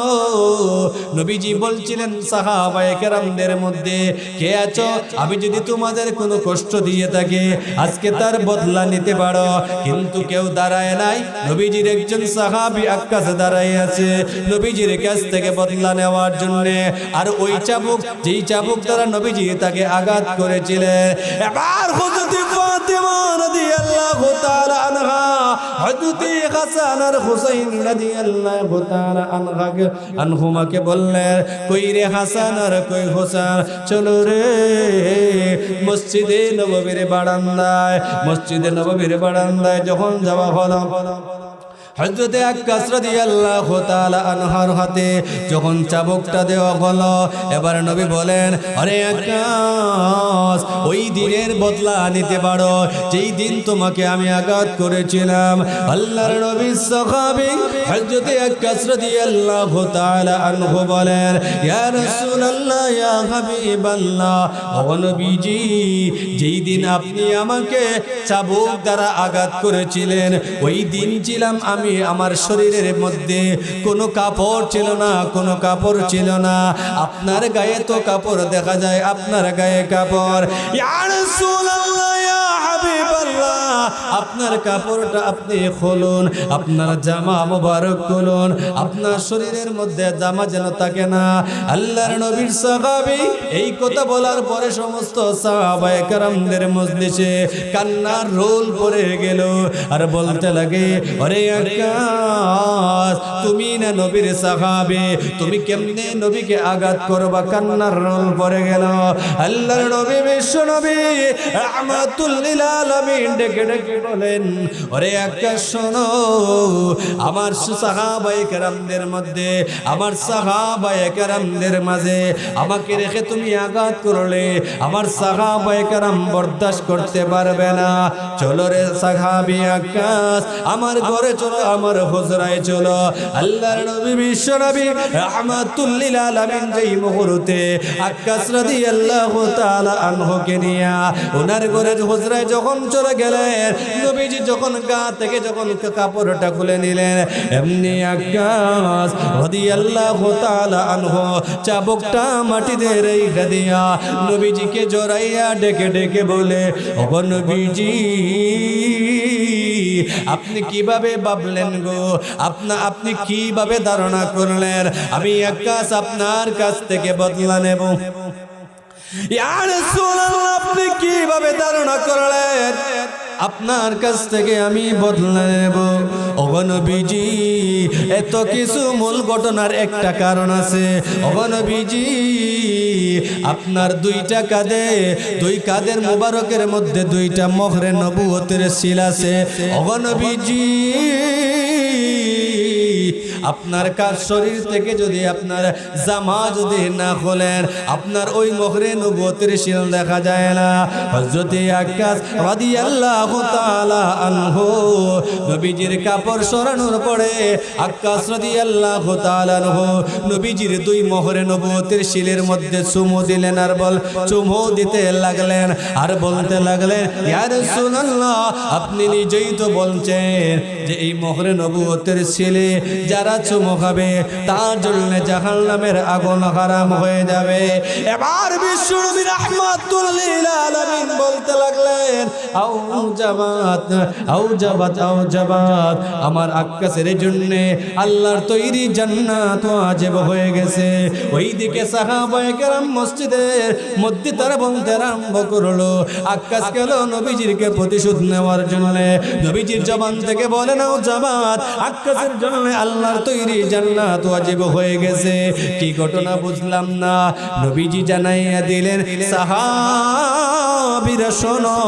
নবীজি বলছিলেন সাহাবায়ে কেরামদের মধ্যে কে আছো, আমি যদি তোমাদের কোনো কষ্ট দিয়ে থাকি আজকে তার বদলা নিতে পারো। কিন্তু কেউ দাঁড়ায় নাই। নবীজির একজন সাহাবী আক্কাস দাঁড়ায় আছে নবীজির কাছ থেকে বদলা নেওয়ার জন্য। আর ওই চাবুক, যেই চাবুক দ্বারা নবীজি তাকে আঘাত করেছিলেন, এবার হযরত ফাতেমা রাদিয়াল্লাহু তাআলা আনহা হযরত হাসান আর হুসাইন রাদিয়াল্লাহু তাআলা আনহুমাকে বললেন, কই রে হাসান আর কই হুসাইন, চলো রে মসজিদে নববীর বারান্দায়। মসজিদে নববীর বারান্দায় যখন যাওয়া হলো, হযরত আক্কাস রাদিয়াল্লাহু তাআলা আনহার হাতে যখন চাবুকটা দেওয়া হলো, এবার নবী বলেন, আরে আক্কাস, ওই দিনের বদলা নিতে পারো যেই দিন তোমাকে আমি আঘাত করেছিলাম। আল্লাহর নবীর সাহাবী হযরত আক্কাস রাদিয়াল্লাহু তাআলা আনহু বলেন, ইয়া রাসূলুল্লাহ, ইয়া হাবিবাল্লাহ, ও নবীজি, যেই দিন আপনি আমাকে চাবুক দ্বারা আঘাত করেছিলেন ওই দিন ছিলাম আমি, আমার শরীরের মধ্যে কোনো কাপড় ছিল না, কোনো কাপড় ছিল না। আপনার গায়ে তো কাপড় দেখা যায়, আপনার গায়ে কাপড়। ইয়া রাসূলুল্লাহ, ইয়া হাবিবাল্লাহ, আপনার কাপড়টা আপনি খুলুন, আপনার জামা মোবারক খুলুন, আপনার শরীরের মধ্যে জামা যেন থাকে না। আল্লাহর নবীর সাহাবী এই কথা বলার পরে সমস্ত সাহাবায়ে কেরামদের মজলিসে কান্নার রোল পড়ে গেল। আর বলতে লাগে, আরে আক্কাস, তুমি না নবীর সাহাবী, তুমি কেমনে নবীকে আঘাত করবা? কান্নার রোল পড়ে গেল। আল্লাহর নবী, বিশ্ব নবী রাহমাতুল লিল আলামিন ডেকে ডেকে বলেন, আরে আক্কাস শোনো, আমার সাহাবায়ে কেরামদের মধ্যে, আমার সাহাবায়ে কেরামদের মাঝে আমাকে রেখে তুমি আঘাত করলে আমার সাহাবায়ে কেরাম বরদাস্ত করতে পারবে না। চলো রে সাহাবী আক্কাস, আমার ঘরে চলো, আমার হুজরায় চলো। আল্লাহর নবী বিশ্ব নবী রাহমাতুল লিল আলামিন যেই মুহূর্তে আক্কাস রাদিয়াল্লাহু তাআলা আনহুকে নিয়া ওনার ঘরের হুজরায় যখন চলে গেলেন, নবীজি যখন গা থেকে যখন কাপড়টা খুলে নিলেন, এমনি আক্কাস রাদিয়াল্লাহু তাআলা আনহু চাবুকটা মাটিতে রেখে দিয়া নবীজিকে জড়াইয়া ডেকে ডেকে বলে, ওগো নবীজি, আপনি কিভাবে ভাবলেন গো, আপনি কিভাবে ধারণা করলেন আমি আক্কাস আপনার কাছ থেকে বদলা নেব? ইয়া রাসূলুল্লাহ, আপনি কিভাবে ধারণা করলেন আপনার কাছ থেকে আমি বদলা নেব? ওগো নবীজি, এত কিছু মূল ঘটনার একটা কারণ আছে। ওগো নবীজি, আপনার দুই কাঁধের মুবারকের মধ্যে দুইটা মোহরে নবুয়তের সিল আছে। ওগো নবীজি, আপনার কার শরীর থেকে যদি আপনার জামা যদি না খোলেন, আপনার ওই মোহরে নবুয়তের সিল দেখা যায় না। হযরত আক্কাস রাদিয়াল্লাহু তাআলা আনহু নবীজির কাপড় সরানোর পরে আক্কাস রাদিয়াল্লাহু তাআলা আনহু নবীজির দুই মোহরে নবুয়তের সিলের মধ্যে চুমু দিলেন। আর চুমু দিতে লাগলেন আর বলতে লাগলেন, ইয়া রাসূলুল্লাহ, আপনি নিজেই তো বলছেন যে এই মোহরে নবুয়তের সিলে যারা চুমু খাবে তার জন্য জাহান্নামের আগুন হারাম হয়ে যাবে। এবার বিশ্বনবী রাহমাতুল লিল আলামিন বলতে লাগলেন, আউজাবাত, আমার আক্কাসের জন্য আল্লাহর তৈরি জান্নাত ওয়াজিব হয়ে গেছে। ওইদিকে সাহাবায়ে কেরাম মসজিদের মধ্যে তারা বলতে আরম্ভ করলো, আক্কাস গেল নবীজিরকে প্রতিশোধ নেওয়ার জন্য। নবীজির জবান থেকে বলে, আউজাবাত, আক্কাসের জন্য আল্লাহর তৈরি জান্নাত ওয়াজিব হয়ে গেছে। কি ঘটনা বুঝলাম না। নবীজি জানাইয়া দিলেন, সাহাবীরা শোনো,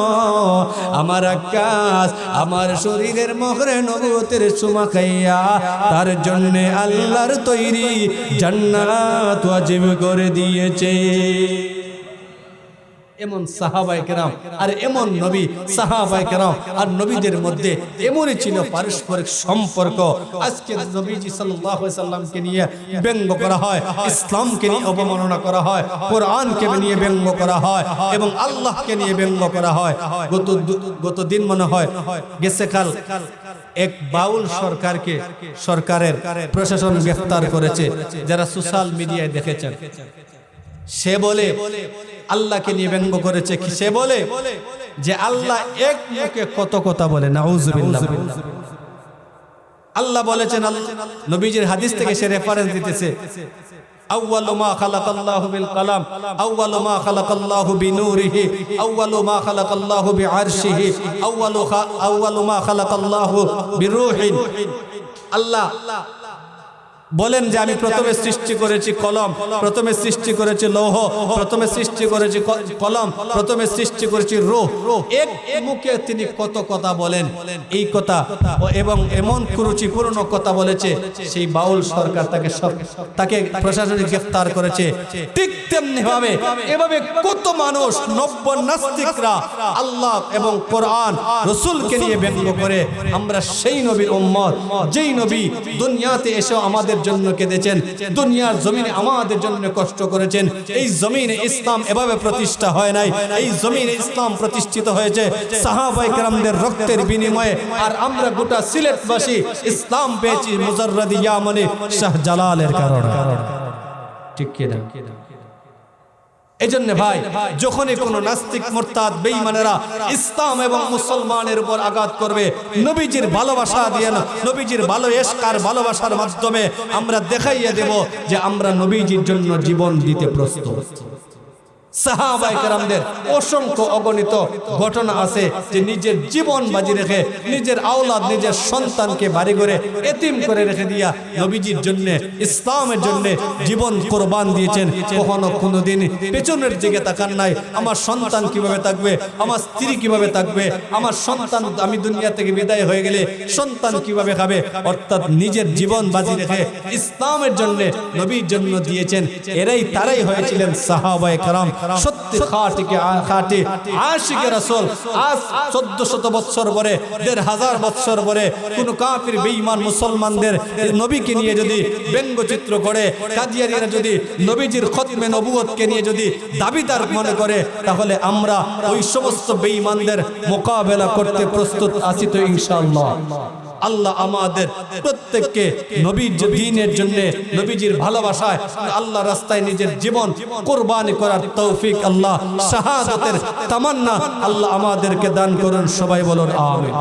আমার আক্কাস আমার শরীরের মোহরে নবুয়তের চুমা খাইয়া তার জন্য আল্লাহর তৈরি জান্নাত ওয়াজিব করে দিয়েছে। এমন সাহাবায়ে কেরাম আর এমন নবী সাহাবায়ে কেরাম আর নবীদের মধ্যে এমনই ছিল পারস্পরিক সম্পর্ক। আজকে নবীজি সাল্লাল্লাহু আলাইহি সাল্লামকে নিয়ে ব্যঙ্গ করা হয়, ইসলামকে নিয়ে অবমাননা করা হয়, কোরআনকে নিয়ে ব্যঙ্গ করা হয় এবং আল্লাহকে নিয়ে ব্যঙ্গ করা হয়। গত দিন মনে হয় গেছে কাল এক বাউল সরকারের প্রশাসন গ্রেফতার করেছে, যারা সোশ্যাল মিডিয়ায় দেখেছেন। সে বলে আল্লাহকে নিয়ে ব্যঙ্গ করেছে কি? সে বলে যে আল্লাহ এক মুখে কত কথা বলে, নাউজুবিল্লাহ। আল্লাহ বলেছেন, নবীজির হাদিস থেকে সে রেফারেন্স দিতেছে, আউয়ালু মা খালাকাল্লাহু বিল কালাম, আউয়ালু মা খালাকাল্লাহু বিনূরিহি, আউয়ালু মা খালাকাল্লাহু বিআরশিহি, আউয়ালু মা খালাকাল্লাহু বিরূহিন। আল্লাহ বলেন যে আমি প্রথমে সৃষ্টি করেছি কলম, প্রথমে সৃষ্টি করেছি লৌহ, প্রথমে সৃষ্টি করেছি কলম, প্রথমে সৃষ্টি করেছি রূহ। এক মুখে তিনি কত কথা বলেন। এই কথা এবং এমন কুরুচিপূর্ণ কথা বলেছে, সেই বাউল সরকার তাকে প্রশাসনিক গ্রেফতার করেছে। ঠিক তেমনি ভাবে এভাবে কত মানুষ নব্য নাস্তিকরা আল্লাহ এবং কোরআন রাসূলকে নিয়ে ব্যঙ্গ করে। আমরা সেই নবীর উম্মত, যেই নবী দুনিয়াতে এসে আমাদের জন্য কেঁদেছেন, দুনিয়ার জমিনে আমাদের জন্য কষ্ট করেছেন। এই জমিনে ইসলাম এভাবে প্রতিষ্ঠা হয় নাই, এই জমিনে ইসলাম প্রতিষ্ঠিত হয়েছে সাহাবায়ে কেরামদের রক্তের বিনিময়ে। আর আমরা গোটা সিলেটবাসী ইসলাম পেয়েছি মুজাররদ ইয়ামানে শাহজালালের কারণে। ঠিক কি না? এজন্য ভাই, যখনই কোনো নাস্তিক মুরতাদ বেঈমানেরা ইসলাম এবং মুসলমানের উপর আঘাত করবে, নবীজির ভালোবাসা দিয়ে না, নবীজির ভালো এশকার ভালোবাসার মাধ্যমে আমরা দেখাইয়া দেব যে আমরা নবীজির জন্য জীবন দিতে প্রস্তুত। সাহাবায়ে কেরামদের অসংখ্য অগণিত ঘটনা আছে যে নিজের জীবন বাজি রেখে, নিজের আওলাদ, নিজের সন্তানকে বাড়ি করে এতিম করে রেখে দিয়া নবীজির জন্য, ইসলামের জন্য জীবন কোরবান দিয়েছেন। কখনো কোনোদিন পেছনের দিকে তাকান নাই, আমার সন্তান কিভাবে থাকবে, আমার স্ত্রী কিভাবে থাকবে, আমার সন্তান, আমি দুনিয়া থেকে বিদায় হয়ে গেলে সন্তান কিভাবে খাবে। অর্থাৎ নিজের জীবন বাজি রেখে ইসলামের জন্য, নবীর জন্য দিয়েছেন। তারাই হয়েছিলেন সাহাবায়ে কেরাম, সত্যি খাঁটি আশিকে রাসূল। আজ 1400 বছর পরে, 1500 বছর পরে কোন কাফির বেঈমান মুসলমানদের নবীকে নিয়ে যদি ব্যঙ্গচিত্র করে, কাদিয়ানীরা যদি নবীজির খতমে নবুয়তকে নিয়ে যদি দাবিদার মনে করে, তাহলে আমরা ওই সমস্ত বেঈমানদের মোকাবেলা করতে প্রস্তুত আছি তো ইনশাআল্লাহ। আল্লাহ আমাদের প্রত্যেককে নবীর দ্বীনের জন্য, নবীজির ভালোবাসায়, আল্লাহ রাস্তায় নিজের জীবন কুরবানি করার তৌফিক, আল্লাহ শাহাদাতের তামান্না আল্লাহ আমাদেরকে দান করুন। সবাই বলুন আমিন।